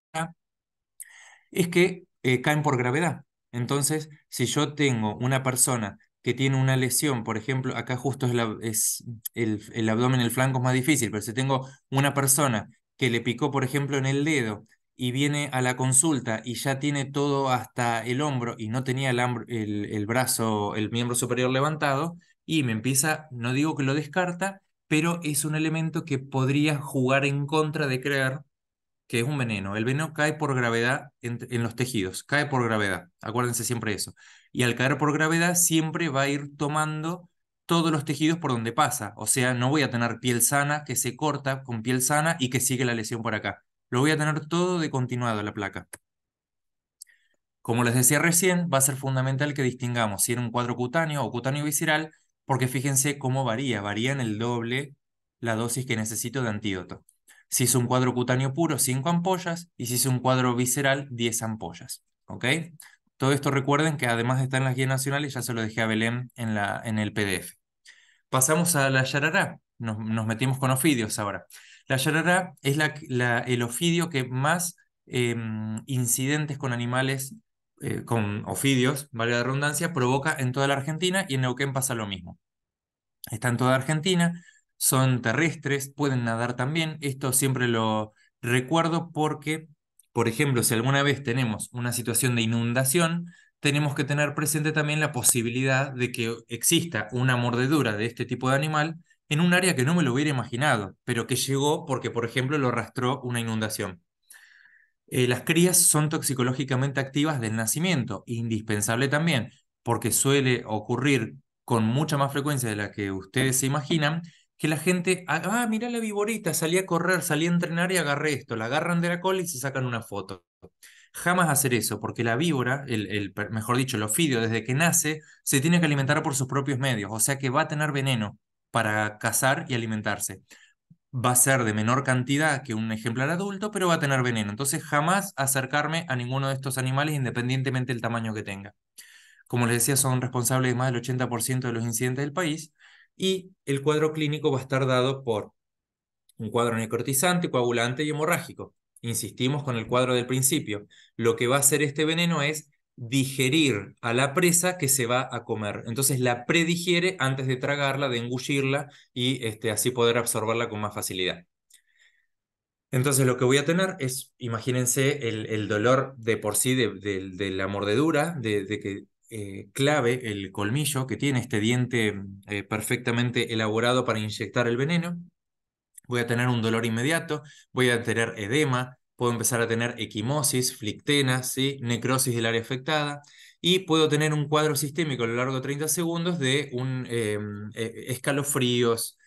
es que caen por gravedad. Entonces, si yo tengo una persona que tiene una lesión, por ejemplo, acá justo es el abdomen, el flanco es más difícil, pero si tengo una persona que le picó, por ejemplo, en el dedo y viene a la consulta y ya tiene todo hasta el hombro y no tenía el brazo, el miembro superior levantado, y me empieza, no digo que lo descarta, pero es un elemento que podría jugar en contra de creer que es un veneno. El veneno cae por gravedad en los tejidos, cae por gravedad, acuérdense siempre eso. Y al caer por gravedad siempre va a ir tomando todos los tejidos por donde pasa. O sea, no voy a tener piel sana que se corta con piel sana y que sigue la lesión por acá. Lo voy a tener todo de continuado la placa. Como les decía recién, va a ser fundamental que distingamos si era un cuadro cutáneo o cutáneo visceral, porque fíjense cómo varía en el doble la dosis que necesito de antídoto. Si es un cuadro cutáneo puro, 5 ampollas, y si es un cuadro visceral, 10 ampollas. ¿Ok? Todo esto recuerden que además está en las guías nacionales, ya se lo dejé a Belén en el PDF. Pasamos a la yarará, nos metimos con ofidios ahora. La yarará es el ofidio que más incidentes con animales, con ofidios, valga la redundancia, provoca en toda la Argentina, y en Neuquén pasa lo mismo. Está en toda Argentina, son terrestres, pueden nadar también. Esto siempre lo recuerdo porque, por ejemplo, si alguna vez tenemos una situación de inundación, tenemos que tener presente también la posibilidad de que exista una mordedura de este tipo de animal en un área que no me lo hubiera imaginado, pero que llegó porque, por ejemplo, lo arrastró una inundación. Las crías son toxicológicamente activas del nacimiento, indispensable también, porque suele ocurrir con mucha más frecuencia de la que ustedes se imaginan, que la gente, mirá la viborita, salí a correr, salí a entrenar y agarré esto, la agarran de la cola y se sacan una foto. Jamás hacer eso, porque la víbora, mejor dicho, el ofidio, desde que nace, se tiene que alimentar por sus propios medios, o sea que va a tener veneno para cazar y alimentarse. Va a ser de menor cantidad que un ejemplar adulto, pero va a tener veneno. Entonces jamás acercarme a ninguno de estos animales independientemente del tamaño que tenga. Como les decía, son responsables de más del 80% de los incidentes del país, y el cuadro clínico va a estar dado por un cuadro necrotizante, coagulante y hemorrágico. Insistimos con el cuadro del principio. Lo que va a hacer este veneno es digerir a la presa que se va a comer. Entonces la predigiere antes de tragarla, de engullirla, y así poder absorberla con más facilidad. Entonces lo que voy a tener es, imagínense el dolor de por sí de la mordedura, de que clave el colmillo que tiene este diente perfectamente elaborado para inyectar el veneno. Voy a tener un dolor inmediato, voy a tener edema, puedo empezar a tener equimosis, flictenas, ¿sí? Necrosis del área afectada, y puedo tener un cuadro sistémico a lo largo de 30 segundos de escalofríos,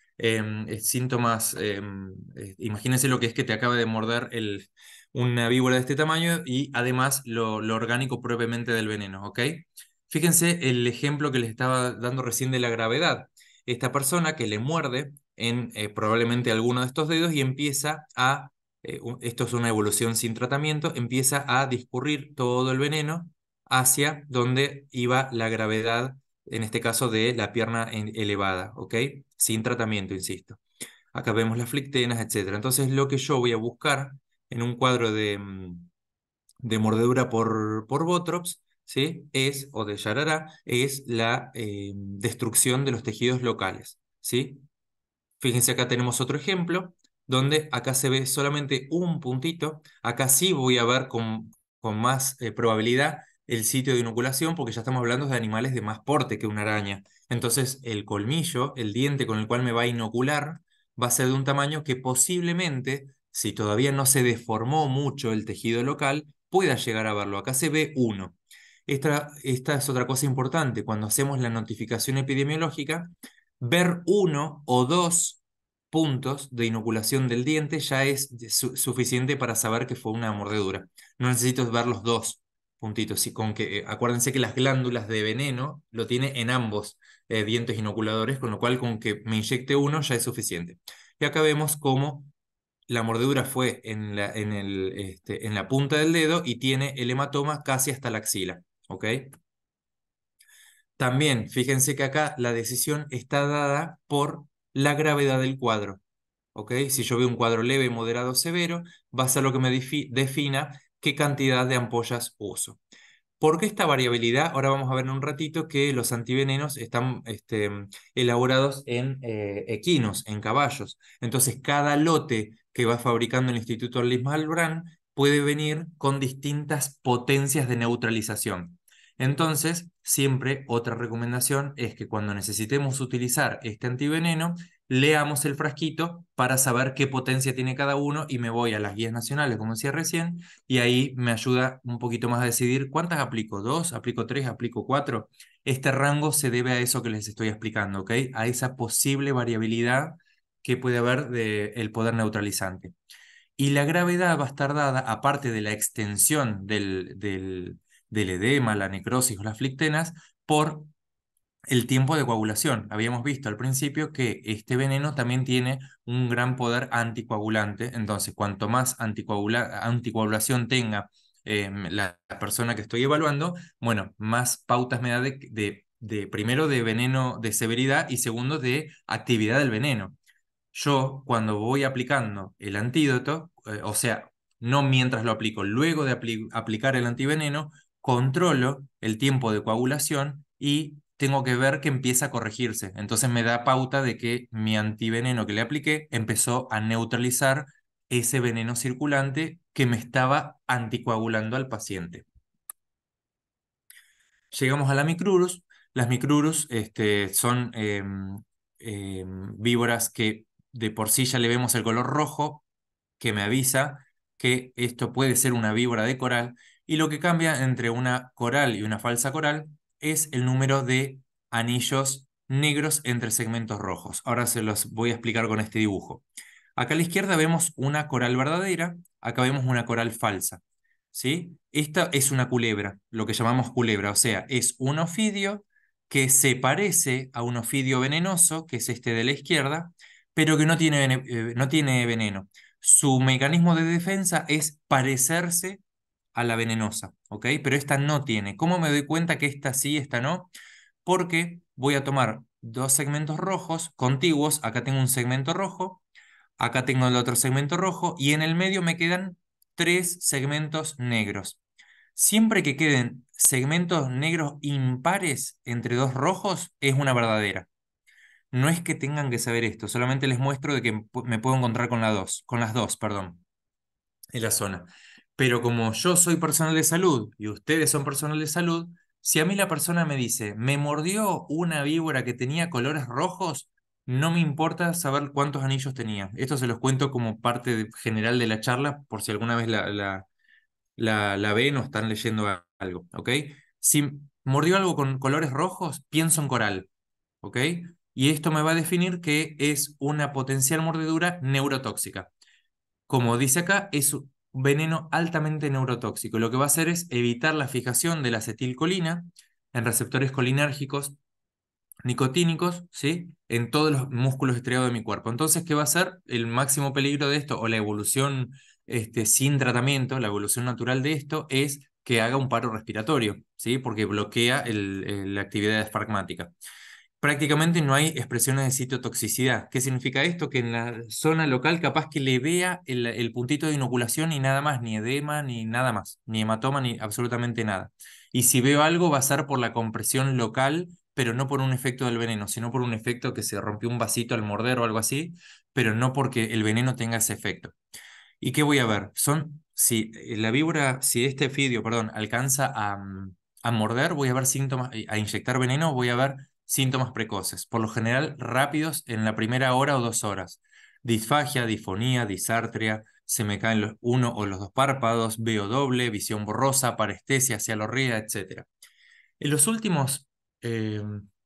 síntomas. Imagínense lo que es que te acaba de morder una víbora de este tamaño, y además lo orgánico propiamente del veneno, ¿ok? Fíjense el ejemplo que les estaba dando recién de la gravedad. Esta persona que le muerde en probablemente alguno de estos dedos y empieza esto es una evolución sin tratamiento, empieza a discurrir todo el veneno hacia donde iba la gravedad, en este caso de la pierna elevada, ¿ok? Sin tratamiento, insisto. Acá vemos las flictenas, etcétera. Entonces lo que yo voy a buscar en un cuadro de mordedura por Botrops, ¿sí? O de Yarará, es la destrucción de los tejidos locales, ¿sí? Fíjense, acá tenemos otro ejemplo, donde acá se ve solamente un puntito. Acá sí voy a ver con más probabilidad el sitio de inoculación, porque ya estamos hablando de animales de más porte que una araña. Entonces, el colmillo, el diente con el cual me va a inocular, va a ser de un tamaño que posiblemente, si todavía no se deformó mucho el tejido local, pueda llegar a verlo. Acá se ve uno. esta es otra cosa importante. Cuando hacemos la notificación epidemiológica, ver uno o dos puntos de inoculación del diente ya es suficiente para saber que fue una mordedura. No necesito ver los dos puntitos. Y con que, acuérdense que las glándulas de veneno lo tiene en ambos dientes inoculadores, con lo cual con que me inyecte uno ya es suficiente. Y acá vemos cómo la mordedura fue en la punta del dedo y tiene el hematoma casi hasta la axila. ¿Ok? También, fíjense que acá la decisión está dada por la gravedad del cuadro. ¿Ok? Si yo veo un cuadro leve, moderado, severo, va a ser lo que me defina qué cantidad de ampollas uso. ¿Por qué esta variabilidad? Ahora vamos a ver en un ratito que los antivenenos están elaborados en equinos, en caballos. Entonces, cada lote que va fabricando el Instituto Arlis Malbrán puede venir con distintas potencias de neutralización. Entonces, siempre otra recomendación es que cuando necesitemos utilizar este antiveneno, leamos el frasquito para saber qué potencia tiene cada uno y me voy a las guías nacionales, como decía recién, y ahí me ayuda un poquito más a decidir cuántas aplico, dos, aplico tres, aplico cuatro. Este rango se debe a eso que les estoy explicando, ¿ok? A esa posible variabilidad que puede haber del poder neutralizante. Y la gravedad va a estar dada, aparte de la extensión del edema, la necrosis o las flictenas, por el tiempo de coagulación. Habíamos visto al principio que este veneno también tiene un gran poder anticoagulante, entonces cuanto más anticoagulación tenga la persona que estoy evaluando, bueno, más pautas me da primero de veneno de severidad y segundo de actividad del veneno. Yo cuando voy aplicando el antídoto, o sea, no mientras lo aplico, luego de aplicar el antiveneno, controlo el tiempo de coagulación y tengo que ver que empieza a corregirse. Entonces me da pauta de que mi antiveneno que le apliqué empezó a neutralizar ese veneno circulante que me estaba anticoagulando al paciente. Llegamos a la micrurus. Las micrurus son víboras que de por sí ya le vemos el color rojo, que me avisa que esto puede ser una víbora de coral, y lo que cambia entre una coral y una falsa coral es el número de anillos negros entre segmentos rojos. Ahora se los voy a explicar con este dibujo. Acá a la izquierda vemos una coral verdadera, acá vemos una coral falsa. ¿Sí? Esta es una culebra, lo que llamamos culebra, o sea, es un ofidio que se parece a un ofidio venenoso, que es este de la izquierda, pero que no tiene veneno. Su mecanismo de defensa es parecerse a la venenosa, ¿ok? Pero esta no tiene. ¿Cómo me doy cuenta que esta sí, esta no? Porque voy a tomar dos segmentos rojos contiguos, acá tengo un segmento rojo, acá tengo el otro segmento rojo y en el medio me quedan tres segmentos negros. Siempre que queden segmentos negros impares entre dos rojos, es una verdadera. No es que tengan que saber esto, solamente les muestro de que me puedo encontrar con las dos, perdón, en la zona. Pero como yo soy personal de salud y ustedes son personal de salud, si a mí la persona me dice, me mordió una víbora que tenía colores rojos, no me importa saber cuántos anillos tenía. Esto se los cuento como parte general de la charla, por si alguna vez la ven o están leyendo algo, ¿ok? Si mordió algo con colores rojos, pienso en coral, ¿ok? Y esto me va a definir que es una potencial mordedura neurotóxica. Como dice acá, es un veneno altamente neurotóxico. Lo que va a hacer es evitar la fijación de la acetilcolina en receptores colinérgicos nicotínicos, ¿sí? En todos los músculos estriados de mi cuerpo. Entonces, ¿qué va a ser el máximo peligro de esto o la evolución sin tratamiento, la evolución natural de esto es que haga un paro respiratorio, ¿sí? Porque bloquea la actividad espargmática. Prácticamente no hay expresiones de citotoxicidad. ¿Qué significa esto? Que en la zona local capaz que le vea el puntito de inoculación y nada más, ni edema, ni nada más, ni hematoma, ni absolutamente nada. Y si veo algo va a ser por la compresión local, pero no por un efecto del veneno, sino por un efecto que se rompió un vasito al morder o algo así, pero no porque el veneno tenga ese efecto. ¿Y qué voy a ver? Si la víbora, si este fidio, perdón, alcanza a morder, voy a ver síntomas, a inyectar veneno, voy a ver síntomas precoces, por lo general rápidos en la primera hora o 2 horas. Disfagia, disfonía, disartria, se me caen uno o los dos párpados, veo doble, visión borrosa, parestesia, cialorrea, etc. En los últimos eh,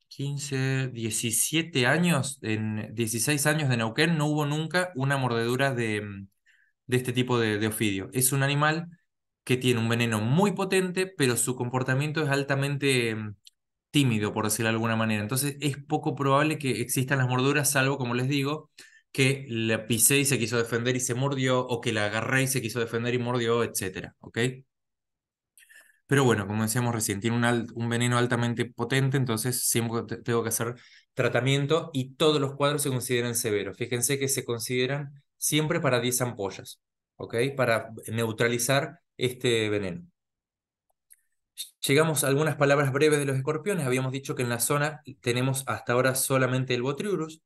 15, 17 años, en 16 años de Neuquén, no hubo nunca una mordedura de este tipo de ofidio. Es un animal que tiene un veneno muy potente, pero su comportamiento es altamente tímido, por decirlo de alguna manera. Entonces es poco probable que existan las mordeduras, salvo, como les digo, que la pisé y se quiso defender y se mordió, o que la agarré y se quiso defender y mordió, etcétera, ¿ok? Pero bueno, como decíamos recién, tiene un veneno altamente potente, entonces siempre tengo que hacer tratamiento y todos los cuadros se consideran severos. Fíjense que se consideran siempre para 10 ampollas, ¿ok? Para neutralizar este veneno. Llegamos a algunas palabras breves de los escorpiones. Habíamos dicho que en la zona tenemos hasta ahora solamente el Botriurus.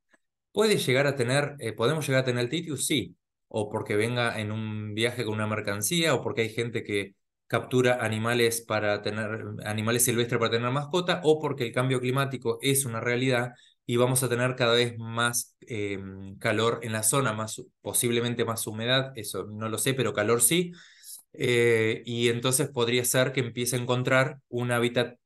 ¿Puede llegar a tener, podemos llegar a tener el Titius? Sí, o porque venga en un viaje con una mercancía, o porque hay gente que captura animales para tener, animales silvestres para tener mascota, o porque el cambio climático es una realidad y vamos a tener cada vez más calor en la zona, más, posiblemente más humedad, eso no lo sé, pero calor sí. Y entonces podría ser que empiece a encontrar un hábitat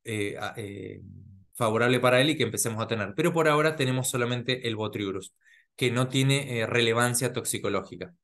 favorable para él y que empecemos a tener. Pero por ahora tenemos solamente el Botriurus, que no tiene relevancia toxicológica.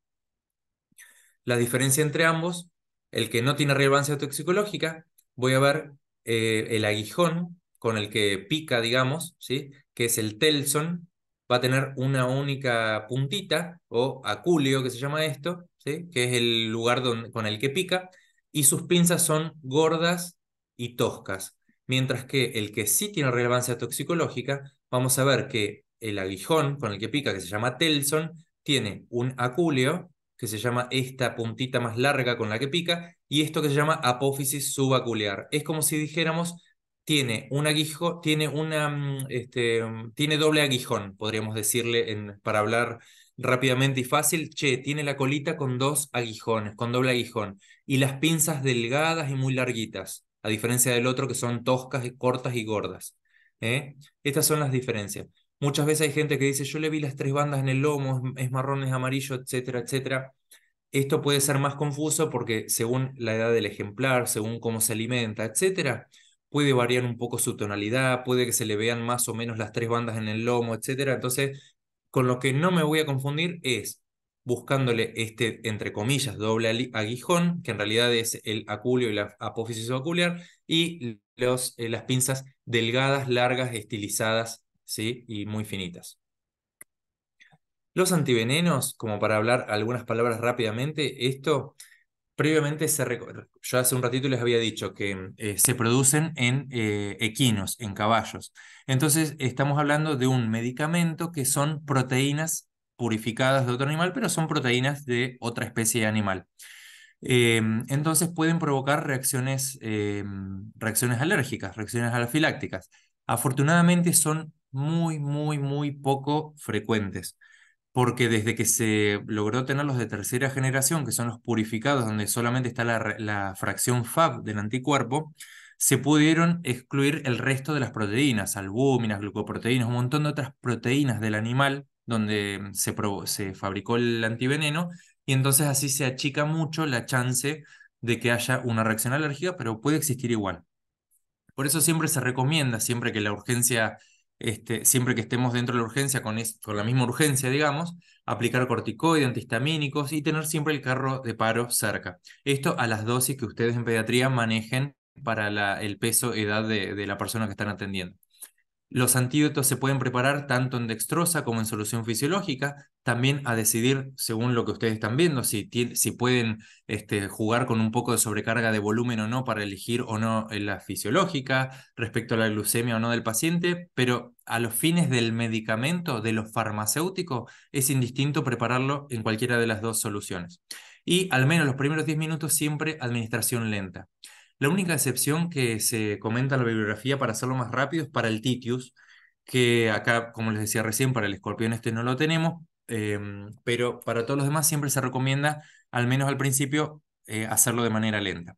La diferencia entre ambos, el que no tiene relevancia toxicológica, voy a ver el aguijón con el que pica, digamos, ¿sí? Que es el telson, va a tener una única puntita o aculeo que se llama esto, ¿sí? Que es el lugar con el que pica, y sus pinzas son gordas y toscas. Mientras que el que sí tiene relevancia toxicológica, vamos a ver que el aguijón con el que pica, que se llama telson, tiene un acúleo que se llama esta puntita más larga con la que pica, y esto que se llama apófisis subaculear. Es como si dijéramos, tiene un aguijón, tiene doble aguijón, podríamos decirle para hablar rápidamente y fácil. Che, tiene la colita con dos aguijones, con doble aguijón, y las pinzas delgadas y muy larguitas, a diferencia del otro que son toscas, cortas y gordas. ¿Eh? Estas son las diferencias. Muchas veces hay gente que dice, yo le vi las tres bandas en el lomo, es marrón, es amarillo, etcétera, etcétera. Esto puede ser más confuso porque según la edad del ejemplar, según cómo se alimenta, etcétera, puede variar un poco su tonalidad, puede que se le vean más o menos las tres bandas en el lomo, etcétera. Entonces, con lo que no me voy a confundir es buscándole este, entre comillas, doble aguijón, que en realidad es el aculeo y la apófisis ocular, y las pinzas delgadas, largas, estilizadas, ¿sí? Y muy finitas. Los antivenenos, como para hablar algunas palabras rápidamente, esto previamente yo hace un ratito les había dicho que se producen en equinos, en caballos. Entonces estamos hablando de un medicamento que son proteínas purificadas de otro animal, pero son proteínas de otra especie de animal. Entonces pueden provocar reacciones alérgicas, reacciones anafilácticas. Afortunadamente son muy, muy, muy poco frecuentes porque desde que se logró tener los de tercera generación, que son los purificados, donde solamente está la fracción Fab del anticuerpo, se pudieron excluir el resto de las proteínas, albúminas, glucoproteínas, un montón de otras proteínas del animal donde se fabricó el antiveneno, y entonces así se achica mucho la chance de que haya una reacción alérgica, pero puede existir igual. Por eso siempre se recomienda, siempre que la urgencia, siempre que estemos dentro de la urgencia con la misma urgencia, digamos, aplicar corticoides, antihistamínicos y tener siempre el carro de paro cerca. Esto a las dosis que ustedes en pediatría manejen para el peso, edad de la persona que están atendiendo. Los antídotos se pueden preparar tanto en dextrosa como en solución fisiológica, también a decidir, según lo que ustedes están viendo, si pueden jugar con un poco de sobrecarga de volumen o no para elegir o no la fisiológica respecto a la glucemia o no del paciente, pero a los fines del medicamento, de lo farmacéutico, es indistinto prepararlo en cualquiera de las dos soluciones. Y al menos los primeros 10 minutos siempre administración lenta. La única excepción que se comenta en la bibliografía para hacerlo más rápido es para el Titius, que acá, como les decía recién, para el escorpión este no lo tenemos, pero para todos los demás siempre se recomienda, al menos al principio, hacerlo de manera lenta.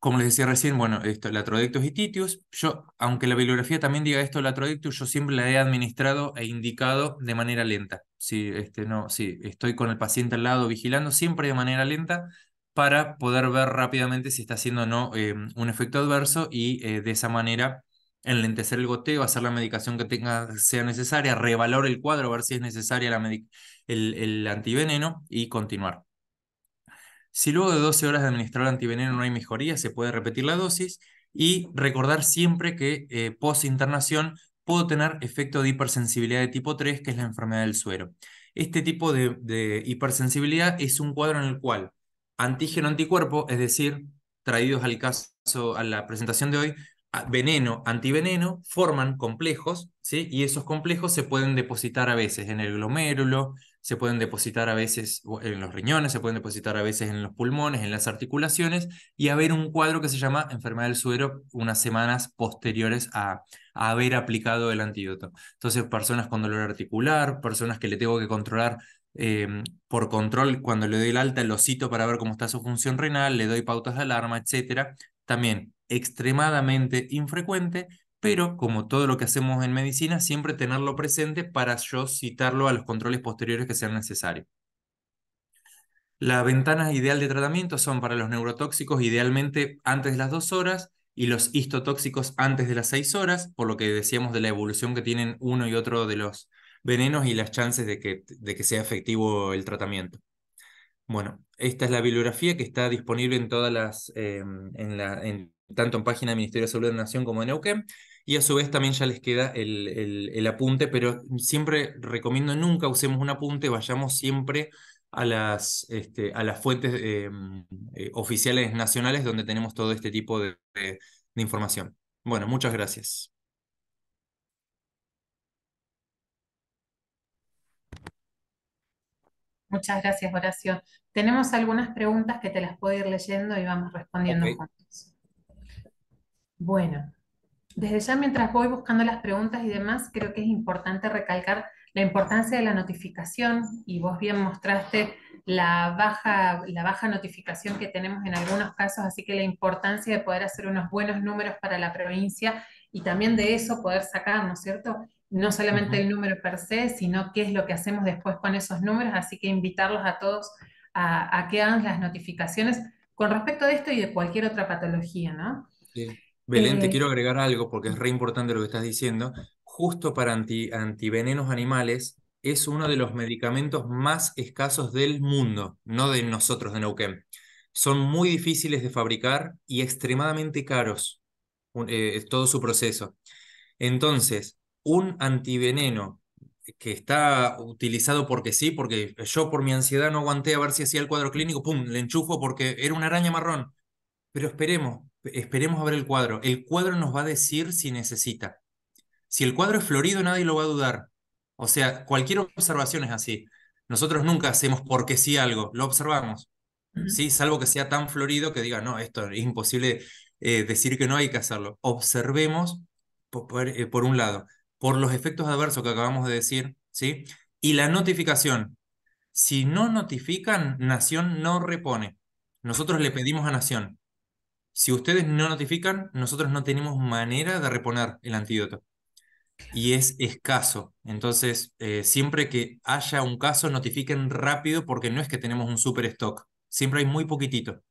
Como les decía recién, bueno, esto, Latrodectus y Titius, yo, aunque la bibliografía también diga esto, Latrodectus, yo siempre la he administrado e indicado de manera lenta. Si, no, si estoy con el paciente al lado vigilando, siempre de manera lenta, para poder ver rápidamente si está haciendo o no un efecto adverso y de esa manera enlentecer el goteo, hacer la medicación que sea necesaria, reevaluar el cuadro, ver si es necesaria el antiveneno y continuar. Si luego de 12 horas de administrar el antiveneno no hay mejoría, se puede repetir la dosis y recordar siempre que post-internación puedo tener efecto de hipersensibilidad de tipo 3, que es la enfermedad del suero. Este tipo de hipersensibilidad es un cuadro en el cual antígeno-anticuerpo, es decir, traídos al caso, a la presentación de hoy, veneno, antiveneno, forman complejos, ¿sí? Y esos complejos se pueden depositar a veces en el glomérulo, se pueden depositar a veces en los riñones, se pueden depositar a veces en los pulmones, en las articulaciones, y haber un cuadro que se llama enfermedad del suero unas semanas posteriores a haber aplicado el antídoto. Entonces, personas con dolor articular, personas que le tengo que controlar por control cuando le doy el alta, lo cito para ver cómo está su función renal, le doy pautas de alarma, etcétera. También extremadamente infrecuente, pero como todo lo que hacemos en medicina, siempre tenerlo presente para yo citarlo a los controles posteriores que sean necesarios. La ventana ideal de tratamiento son para los neurotóxicos idealmente antes de las 2 horas y los histotóxicos antes de las 6 horas, por lo que decíamos de la evolución que tienen uno y otro de los venenos y las chances de que sea efectivo el tratamiento. Bueno, esta es la bibliografía que está disponible en todas las, tanto en página del Ministerio de Salud de la Nación como en Neuquén, y a su vez también ya les queda el apunte, pero siempre recomiendo nunca usemos un apunte, vayamos siempre a las fuentes oficiales nacionales donde tenemos todo este tipo de información. Bueno, muchas gracias. Muchas gracias, Horacio. Tenemos algunas preguntas que te las puedo ir leyendo y vamos Ok. respondiendo juntos. Bueno. Desde ya, mientras voy buscando las preguntas y demás, creo que es importante recalcar la importancia de la notificación, y vos bien mostraste la baja notificación que tenemos en algunos casos, así que la importancia de poder hacer unos buenos números para la provincia y también de eso poder sacar, ¿no es cierto? No solamente Ujú. el número per se, sino qué es lo que hacemos después con esos números, así que invitarlos a todos a que hagan las notificaciones con respecto de esto y de cualquier otra patología, ¿no? Sí. Belén, te Eh, quiero agregar algo porque es re importante lo que estás diciendo. Justo para antivenenos animales es uno de los medicamentos más escasos del mundo, no de nosotros de Neuquén. Son muy difíciles de fabricar y extremadamente caros, todo su proceso. Entonces, un antiveneno que está utilizado porque sí, porque yo por mi ansiedad no aguanté a ver si hacía el cuadro clínico, pum, le enchufo porque era una araña marrón. Pero esperemos a ver el cuadro. El cuadro nos va a decir si necesita. Si el cuadro es florido, nadie lo va a dudar. O sea, cualquier observación es así. Nosotros nunca hacemos porque sí algo, lo observamos. ujú. Sí, salvo que sea tan florido que diga, no, esto es imposible decir que no hay que hacerlo. Observemos por un lado, por los efectos adversos que acabamos de decir, ¿sí? Y la notificación. Si no notifican, Nación no repone. Nosotros le pedimos a Nación. Si ustedes no notifican, nosotros no tenemos manera de reponer el antídoto y es escaso. Entonces, siempre que haya un caso, notifiquen rápido porque no es que tenemos un super stock. Siempre hay muy poquitito.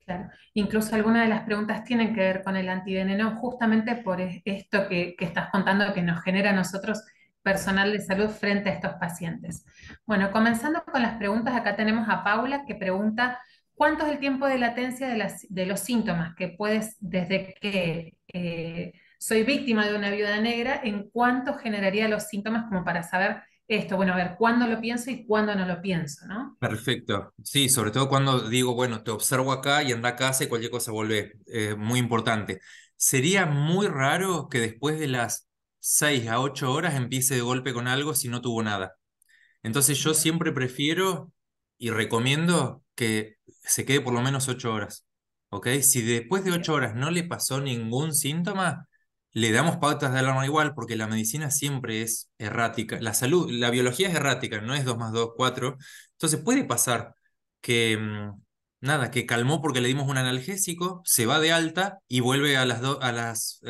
Claro. Incluso algunas de las preguntas tienen que ver con el antiveneno, justamente por esto que estás contando que nos genera a nosotros personal de salud frente a estos pacientes. Bueno, comenzando con las preguntas, acá tenemos a Paula que pregunta, ¿cuánto es el tiempo de latencia de los síntomas que puedes, desde que soy víctima de una viuda negra, en cuánto generaría los síntomas como para saber esto? Bueno, a ver, ¿cuándo lo pienso y cuándo no lo pienso, ¿no? Perfecto. Sí, sobre todo cuando digo, bueno, te observo acá y anda a casa y cualquier cosa volvé. Muy importante. Sería muy raro que después de las 6 a 8 horas empiece de golpe con algo si no tuvo nada. Entonces yo Bien, siempre prefiero y recomiendo que se quede por lo menos 8 horas. ¿Ok? Si después de bien. 8 horas no le pasó ningún síntoma, le damos pautas de alarma igual, porque la medicina siempre es errática. La salud, la biología es errática, no es 2 más 2 4. Entonces puede pasar que, nada, que calmó porque le dimos un analgésico, se va de alta y vuelve a las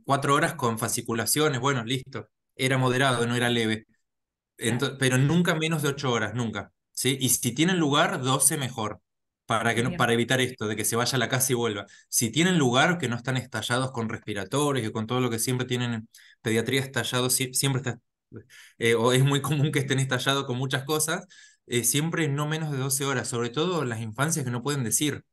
4 horas con fasciculaciones. Bueno, listo. Era moderado, no era leve. Claro. Pero nunca menos de 8 horas, nunca. ¿Sí? Y si tienen lugar, 12 mejor. para que no, Bien, para evitar esto, de que se vaya a la casa y vuelva. Si tienen lugar, que no están estallados con respiratorios y con todo lo que siempre tienen en pediatría estallado, siempre está, o es muy común que estén estallados con muchas cosas, siempre no menos de 12 horas, sobre todo las infancias que no pueden decir.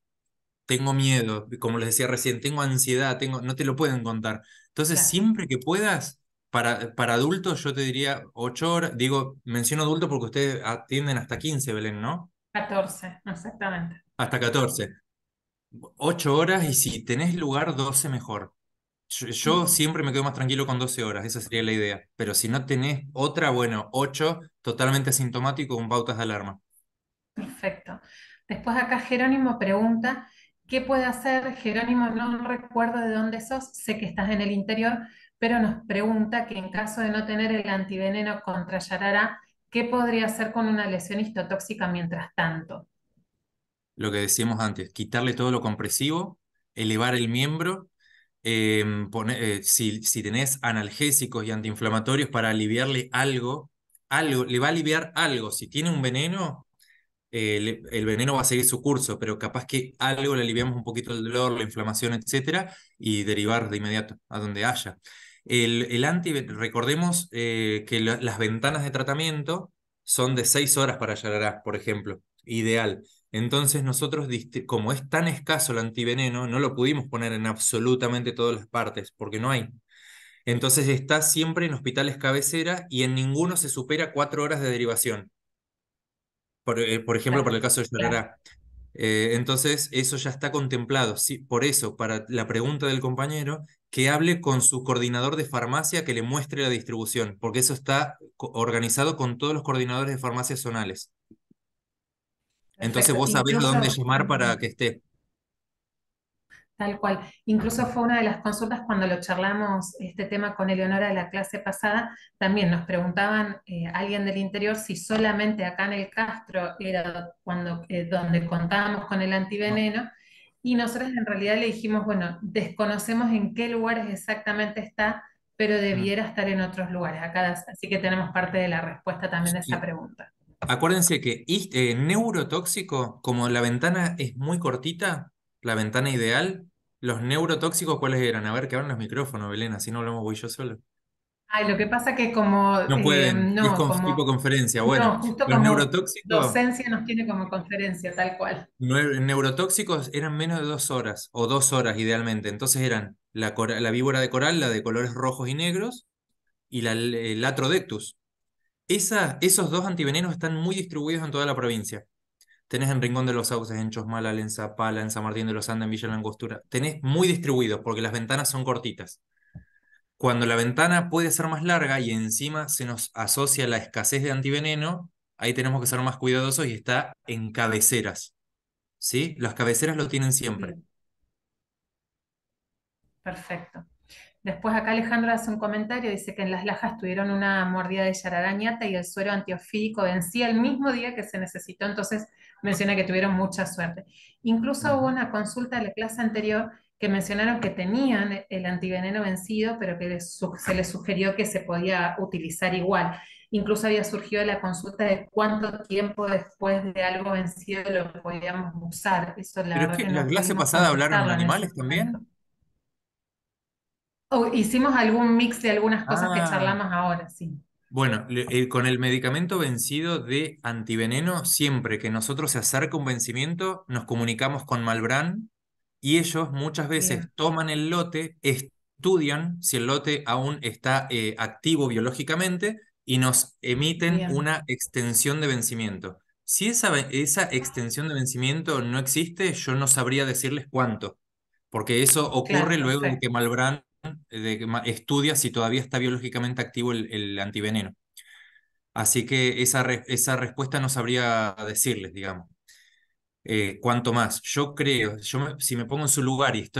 Tengo miedo, como les decía recién, tengo ansiedad, no te lo pueden contar. Entonces, claro. siempre que puedas, para adultos yo te diría 8 horas, digo, menciono adultos porque ustedes atienden hasta 15 Belén, ¿no? 14, exactamente. Hasta 14. 8 horas y si tenés lugar, 12 mejor. Yo Ujú. siempre me quedo más tranquilo con 12 horas, esa sería la idea. Pero si no tenés otra, bueno, 8, totalmente asintomático con pautas de alarma. Perfecto. Después acá Jerónimo pregunta, ¿qué puede hacer? Jerónimo, no recuerdo de dónde sos, sé que estás en el interior, pero nos pregunta que en caso de no tener el antiveneno contra Yarara, ¿qué podría hacer con una lesión histotóxica mientras tanto? Lo que decíamos antes, quitarle todo lo compresivo, elevar el miembro, si tenés analgésicos y antiinflamatorios para aliviarle algo, le va a aliviar algo. Si tiene un veneno, el veneno va a seguir su curso, pero capaz que algo le aliviamos un poquito el dolor, la inflamación, etcétera, y derivar de inmediato a donde haya. Recordemos que las ventanas de tratamiento son de 6 horas para Yarará, por ejemplo, ideal. Entonces nosotros, como es tan escaso el antiveneno, no lo pudimos poner en absolutamente todas las partes, porque no hay. Entonces está siempre en hospitales cabecera y en ninguno se supera 4 horas de derivación. Por ejemplo, para el caso de Claro, Yarará. Entonces, eso ya está contemplado. Sí, por eso, para la pregunta del compañero, que hable con su coordinador de farmacia que le muestre la distribución, porque eso está organizado con todos los coordinadores de farmacias zonales. Entonces, perfecto. vos sabés a dónde Incluso, llamar para que esté. tal cual. Incluso fue una de las consultas cuando lo charlamos este tema con Eleonora de la clase pasada, también nos preguntaban alguien del interior si solamente acá en el Castro era cuando, donde contábamos con el No. antiveneno, y nosotros en realidad le dijimos, bueno, desconocemos en qué lugares exactamente está, pero Mm. debiera estar en otros lugares. Acá, así que tenemos parte de la respuesta también de esa Sí. pregunta. Acuérdense que neurotóxico, como la ventana es muy cortita, la ventana ideal, los neurotóxicos, ¿cuáles eran? A ver, que abran los micrófonos, Belén, así no hablamos voy yo solo. Ay, lo que pasa que como, No pueden, es no, tipo como conferencia. Bueno, no, justo los como neurotóxicos, docencia nos tiene como conferencia, tal cual. neurotóxicos eran menos de 2 horas, o 2 horas idealmente. Entonces eran la víbora de coral, la de colores rojos y negros, y el Latrodectus. Esos dos antivenenos están muy distribuidos en toda la provincia. Tenés en Rincón de los Sauces, en Chosmalal, en Zapala, en San Martín de los Andes, en Villa La Angostura. Tenés muy distribuidos porque las ventanas son cortitas. Cuando la ventana puede ser más larga y encima se nos asocia la escasez de antiveneno, ahí tenemos que ser más cuidadosos y está en cabeceras, ¿sí? Las cabeceras lo tienen siempre. Bien, perfecto. Después acá Alejandro hace un comentario, dice que en Las Lajas tuvieron una mordida de yararañata y el suero antiofídico vencía el mismo día que se necesitó, entonces menciona que tuvieron mucha suerte. Incluso hubo Ujú. una consulta de la clase anterior que mencionaron que tenían el antiveneno vencido, pero que se les sugirió que se podía utilizar igual. Incluso había surgido la consulta de cuánto tiempo después de algo vencido lo podíamos usar. Eso la Pero es verdad que que la no clase pudimos pasada hablaron en contestarlo en ese animales momento. también. Hicimos algún mix de algunas cosas que Ah, charlamos ahora, sí. bueno, con el medicamento vencido de antiveneno, siempre que nosotros se acerca un vencimiento, nos comunicamos con Malbrán y ellos muchas veces Bien, toman el lote, estudian si el lote aún está activo biológicamente y nos emiten bien. una extensión de vencimiento. Si esa extensión de vencimiento no existe, yo no sabría decirles cuánto, porque eso ocurre Claro, luego de que perfecto. Malbrán estudia si todavía está biológicamente activo el antiveneno. Así que esa respuesta no sabría decirles, digamos. ¿Cuánto más? Yo creo, si me pongo en su lugar y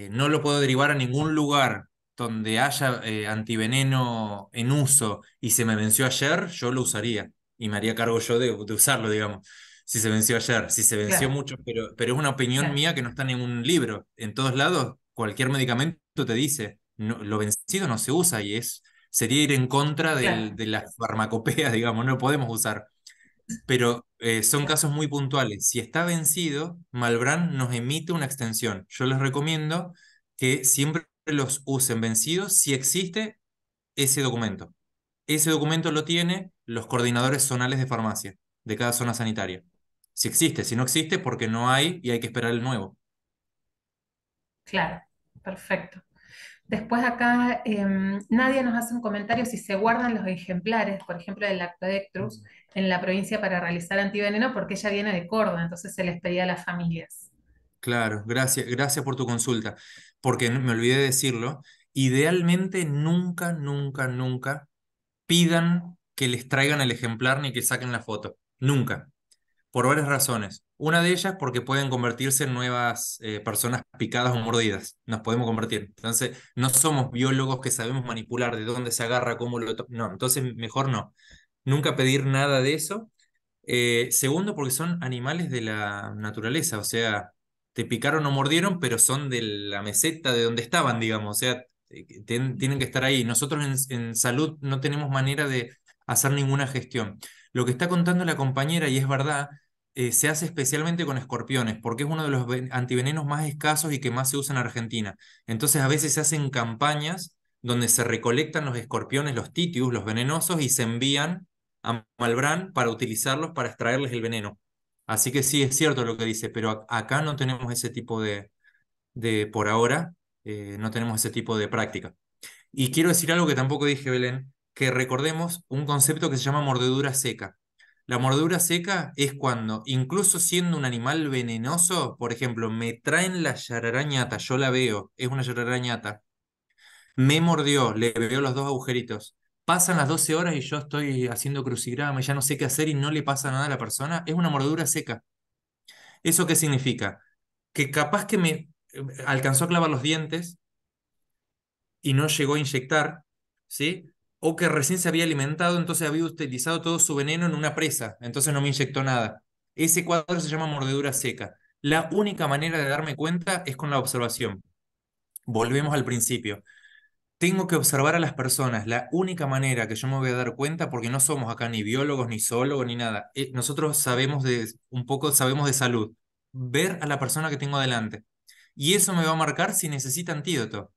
no lo puedo derivar a ningún lugar donde haya antiveneno en uso y se me venció ayer, yo lo usaría y me haría cargo yo de usarlo, digamos. Si se venció ayer, si se venció Claro, mucho, pero es una opinión claro, mía que no está en ningún libro. En todos lados, cualquier medicamento te dice, lo vencido no se usa y sería ir en contra claro. de la farmacopea, digamos, no lo podemos usar. pero son casos muy puntuales. Si está vencido, Malbrán nos emite una extensión. Yo les recomiendo que siempre los usen vencidos si existe ese documento. Ese documento lo tiene los coordinadores zonales de farmacia de cada zona sanitaria. Si existe, si no existe, porque no hay y hay que esperar el nuevo. Claro, perfecto. Después acá nadie nos hace un comentario si se guardan los ejemplares, por ejemplo, del Lactodectrus en la provincia para realizar antiveneno, porque ella viene de Córdoba, entonces se les pedía a las familias. Claro, gracias por tu consulta, porque me olvidé de decirlo. Idealmente, nunca, nunca, nunca pidan que les traigan el ejemplar ni que saquen la foto. Nunca. Por varias razones. Una de ellas porque pueden convertirse en nuevas personas picadas o mordidas. Nos podemos convertir. Entonces, no somos biólogos que sabemos manipular de dónde se agarra, cómo No, entonces mejor no. Nunca pedir nada de eso. Segundo, porque son animales de la naturaleza. O sea, te picaron o mordieron, pero son de la meseta de donde estaban, digamos. O sea, tienen que estar ahí. Nosotros en salud no tenemos manera de hacer ninguna gestión. Lo que está contando la compañera, y es verdad, se hace especialmente con escorpiones, porque es uno de los antivenenos más escasos y que más se usa en Argentina. Entonces a veces se hacen campañas donde se recolectan los escorpiones, los titius, los venenosos, y se envían a Malbrán para utilizarlos para extraerles el veneno. Así que sí, es cierto lo que dice, pero acá no tenemos ese tipo por ahora, no tenemos ese tipo de práctica. Y quiero decir algo que tampoco dije, Belén, que recordemos un concepto que se llama mordedura seca. La mordedura seca es cuando, incluso siendo un animal venenoso, por ejemplo, me traen la yararañata, yo la veo, es una yararañata, me mordió, le veo los dos agujeritos. Pasan las 12 horas y yo estoy haciendo crucigrama y ya no sé qué hacer y no le pasa nada a la persona. Es una mordedura seca. ¿Eso qué significa? Que capaz que me alcanzó a clavar los dientes y no llegó a inyectar, ¿sí? O que recién se había alimentado, entonces había utilizado todo su veneno en una presa, entonces no me inyectó nada. Ese cuadro se llama mordedura seca. La única manera de darme cuenta es con la observación. Volvemos al principio. Tengo que observar a las personas. La única manera que yo me voy a dar cuenta, porque no somos acá ni biólogos, ni zoólogos, ni nada. Nosotros sabemos un poco, sabemos de salud. Ver a la persona que tengo adelante. Y eso me va a marcar si necesita antídoto.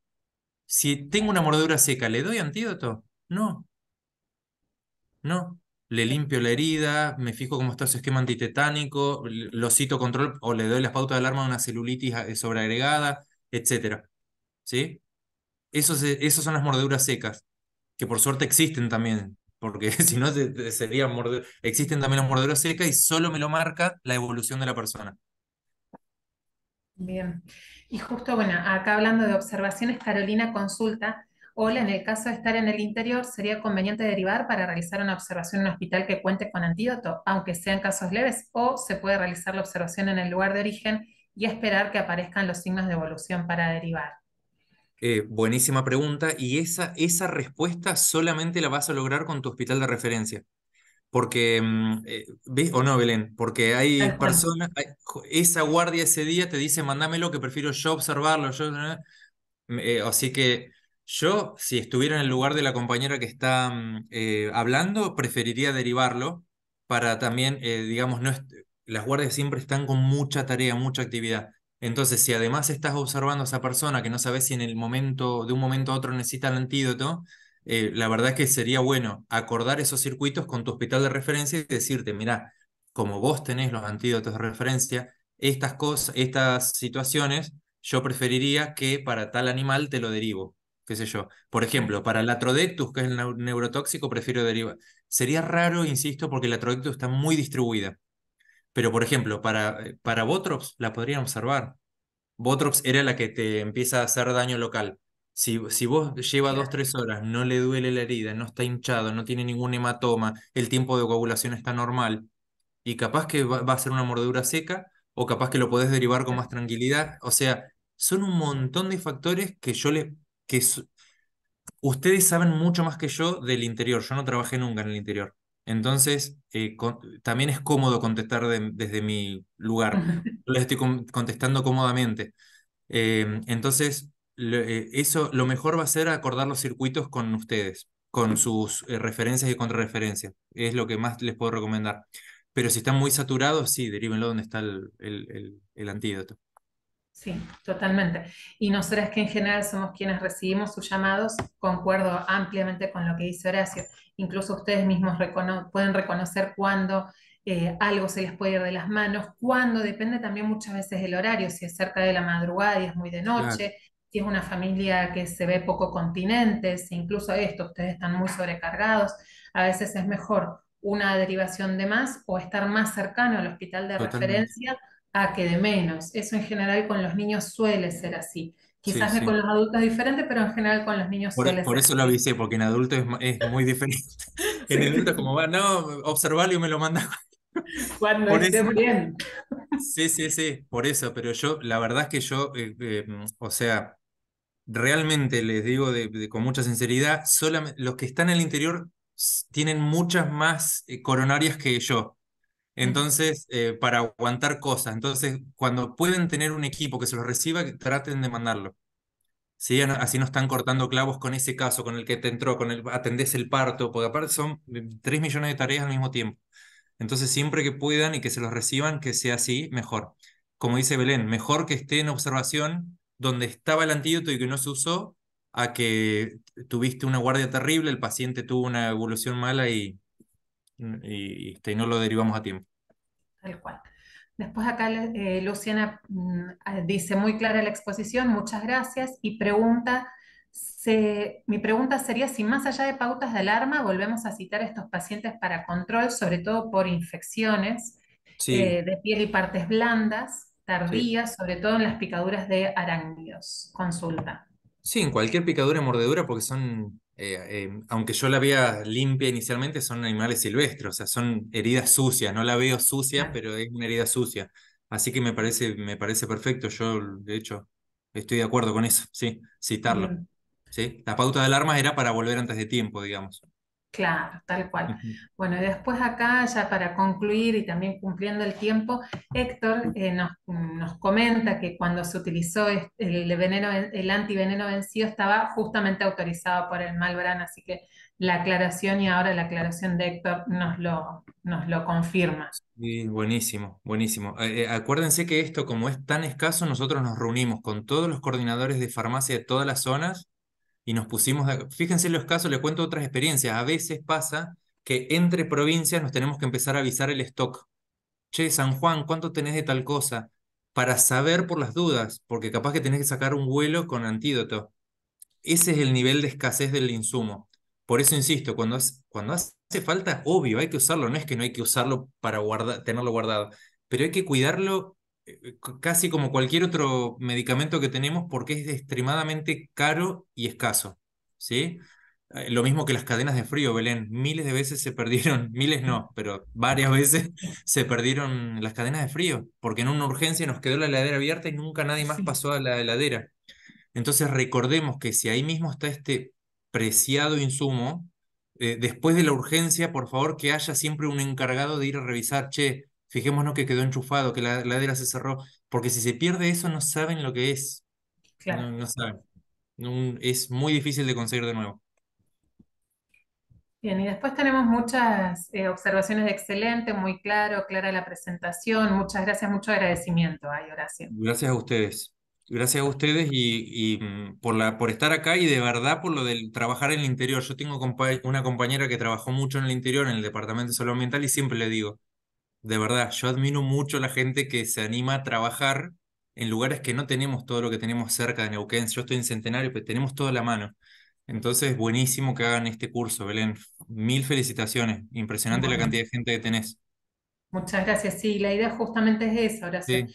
Si tengo una mordedura seca, ¿le doy antídoto? No, no. Le limpio la herida, me fijo cómo está su esquema antitetánico, lo cito control o le doy las pautas de alarma de una celulitis sobreagregada, etcétera. ¿Sí? Esos son las mordeduras secas, que por suerte existen también, porque si no sería existen también las mordeduras secas y solo me lo marca la evolución de la persona. Bien. Y justo, bueno, acá hablando de observaciones, Carolina consulta, hola, en el caso de estar en el interior, ¿sería conveniente derivar para realizar una observación en un hospital que cuente con antídoto, aunque sean casos leves, o se puede realizar la observación en el lugar de origen y esperar que aparezcan los signos de evolución para derivar? Buenísima pregunta y esa respuesta solamente la vas a lograr con tu hospital de referencia. Porque, ¿ves o no, Belén? Porque hay Tal cual. personas, esa guardia ese día te dice, mándamelo que prefiero yo observarlo. Así que yo, si estuviera en el lugar de la compañera que está hablando, preferiría derivarlo para también, digamos, no las guardias siempre están con mucha tarea, mucha actividad. Entonces, si además estás observando a esa persona que no sabes si en el momento, de un momento a otro necesita el antídoto, la verdad es que sería bueno acordar esos circuitos con tu hospital de referencia y decirte, mirá, como vos tenés los antídotos de referencia, estas cosas, estas situaciones yo preferiría que para tal animal te lo derivo, qué sé yo. Por ejemplo, para el Latrodectus, que es el neurotóxico, prefiero derivar. Sería raro, insisto, porque el Latrodectus está muy distribuida. Pero, por ejemplo, para Botrops la podrían observar. Botrops era la que te empieza a hacer daño local. Si vos lleva dos, Claro. 3 horas, no le duele la herida, no está hinchado, no tiene ningún hematoma, el tiempo de coagulación está normal, y capaz que va a ser una mordedura seca o capaz que lo podés derivar con más tranquilidad. O sea, son un montón de factores que que ustedes saben mucho más que yo del interior. Yo no trabajé nunca en el interior. Entonces, también es cómodo contestar desde mi lugar. Yo les estoy contestando cómodamente. Entonces, eso lo mejor va a ser acordar los circuitos con ustedes, con sus referencias y contrarreferencias. Es lo que más les puedo recomendar. pero si están muy saturados, sí, derívenlo donde está el antídoto. Sí, totalmente. Y nosotras que en general somos quienes recibimos sus llamados, concuerdo ampliamente con lo que dice Horacio. Incluso ustedes mismos pueden reconocer cuándo algo se les puede ir de las manos, cuándo, depende también muchas veces del horario, si es cerca de la madrugada y es muy de Claro, noche, si es una familia que se ve poco continente, si incluso esto, ustedes están muy sobrecargados, a veces es mejor una derivación de más o estar más cercano al hospital de totalmente. referencia a que de menos. Eso en general con los niños suele ser así. Sí, Quizás con sí. los adultos es diferente, pero en general con los niños suele Por ser eso lo así. avisé, porque en adulto es muy diferente. En Sí, adulto sí, es como sí. va, no, observarlo y me lo manda. Cuando Por esté eso. bien. Sí, sí, sí, por eso, pero yo, la verdad es que yo, o sea, realmente les digo con mucha sinceridad, solamente los que están en el interior tienen muchas más coronarias que yo. Mm, Entonces, para aguantar cosas. Entonces, cuando pueden tener un equipo que se los reciba, que traten de mandarlo. ¿Sí? Así no están cortando clavos con ese caso, con el que te entró, con el atendés el parto, porque aparte son 3 millones de tareas al mismo tiempo. Entonces, siempre que puedan y que se los reciban, que sea así, mejor. Como dice Belén, mejor que esté en observación donde estaba el antídoto y que no se usó, a que tuviste una guardia terrible, el paciente tuvo una evolución mala y no lo derivamos a tiempo. tal cual. Después acá Luciana dice muy clara la exposición, muchas gracias, y pregunta, mi pregunta sería si más allá de pautas de alarma volvemos a citar a estos pacientes para control, sobre todo por infecciones Sí, de piel y partes blandas, sí. tardías, sobre todo en las picaduras de arácnidos. Consulta. Sí, en cualquier picadura y mordedura, porque son, aunque yo la vea limpia inicialmente, son animales silvestres, o sea, son heridas sucias. No la veo sucia, Claro. pero es una herida sucia. Así que me parece perfecto. Yo, de hecho, estoy de acuerdo con eso, sí, citarlo. Bien. ¿Sí? La pauta de alarmas era para volver antes de tiempo, digamos. Claro, tal cual. Ujú. Bueno, y después acá, ya para concluir y también cumpliendo el tiempo, Héctor nos comenta que cuando se utilizó el veneno, el antiveneno vencido estaba justamente autorizado por el Malbrán, así que la aclaración y ahora la aclaración de Héctor nos lo confirma. Sí, buenísimo, buenísimo. Acuérdense que esto, como es tan escaso, nosotros nos reunimos con todos los coordinadores de farmacia de todas las zonas y nos pusimos, fíjense en los casos, le cuento otras experiencias. A veces pasa que entre provincias nos tenemos que empezar a avisar el stock. Che, San Juan, ¿cuánto tenés de tal cosa? Para saber por las dudas, porque capaz que tenés que sacar un vuelo con antídoto. Ese es el nivel de escasez del insumo. Por eso insisto, cuando hace falta, obvio, hay que usarlo. No es que no hay que usarlo para tenerlo guardado, pero hay que cuidarlo casi como cualquier otro medicamento que tenemos porque es extremadamente caro y escaso. ¿Sí? Lo mismo que las cadenas de frío, Belén. Miles de veces se perdieron, miles no, pero varias veces se perdieron las cadenas de frío, porque en una urgencia nos quedó la heladera abierta y nunca nadie más Sí, pasó a la heladera. Entonces recordemos que si ahí mismo está este preciado insumo, después de la urgencia, por favor, que haya siempre un encargado de ir a revisar, che, fijémonos que quedó enchufado, que la heladera se cerró, porque si se pierde eso no saben lo que es, no, claro. no saben. Es muy difícil de conseguir de nuevo. Bien, y después tenemos muchas observaciones de excelente, muy claro, clara la presentación. Muchas gracias, mucho agradecimiento. Ay, Horacio. Gracias a ustedes. Gracias a ustedes por estar acá y de verdad por lo del trabajar en el interior. Yo tengo una compañera que trabajó mucho en el interior, en el Departamento de Salud Ambiental, y siempre le digo, de verdad, yo admiro mucho a la gente que se anima a trabajar en lugares que no tenemos todo lo que tenemos cerca de Neuquén. Yo estoy en Centenario, pero tenemos todo a la mano. Entonces, buenísimo que hagan este curso, Belén. Mil felicitaciones. Impresionante la Bueno. cantidad de gente que tenés. Muchas gracias. Sí, la idea justamente es esa, Horacio. Sí,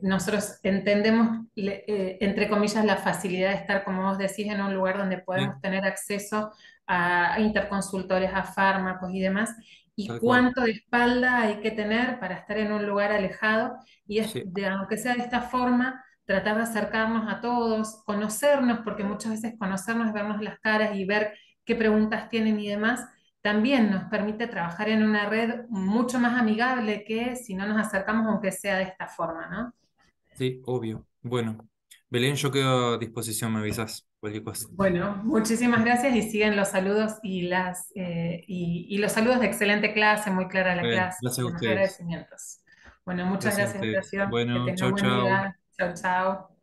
Nosotros entendemos, entre comillas, la facilidad de estar, como vos decís, en un lugar donde sí, podemos tener acceso a interconsultores, a fármacos y demás, y tal cual. cuánto de espalda hay que tener para estar en un lugar alejado, y Sí, aunque sea de esta forma, tratar de acercarnos a todos, conocernos, porque muchas veces conocernos es vernos las caras y ver qué preguntas tienen y demás también nos permite trabajar en una red mucho más amigable que si no nos acercamos, aunque sea de esta forma, ¿no? sí, obvio. Bueno, Belén, yo quedo a disposición, me avisas. cualquier cosa. Bueno, muchísimas gracias y siguen los saludos y los saludos de excelente clase, muy clara la Muy bien, clase, gracias a demasiados ustedes. agradecimientos. Bueno, muchas Gracias a gracias, ustedes. Horacio. Que Bueno, tenga chau, buen chau. día. Chao, chao.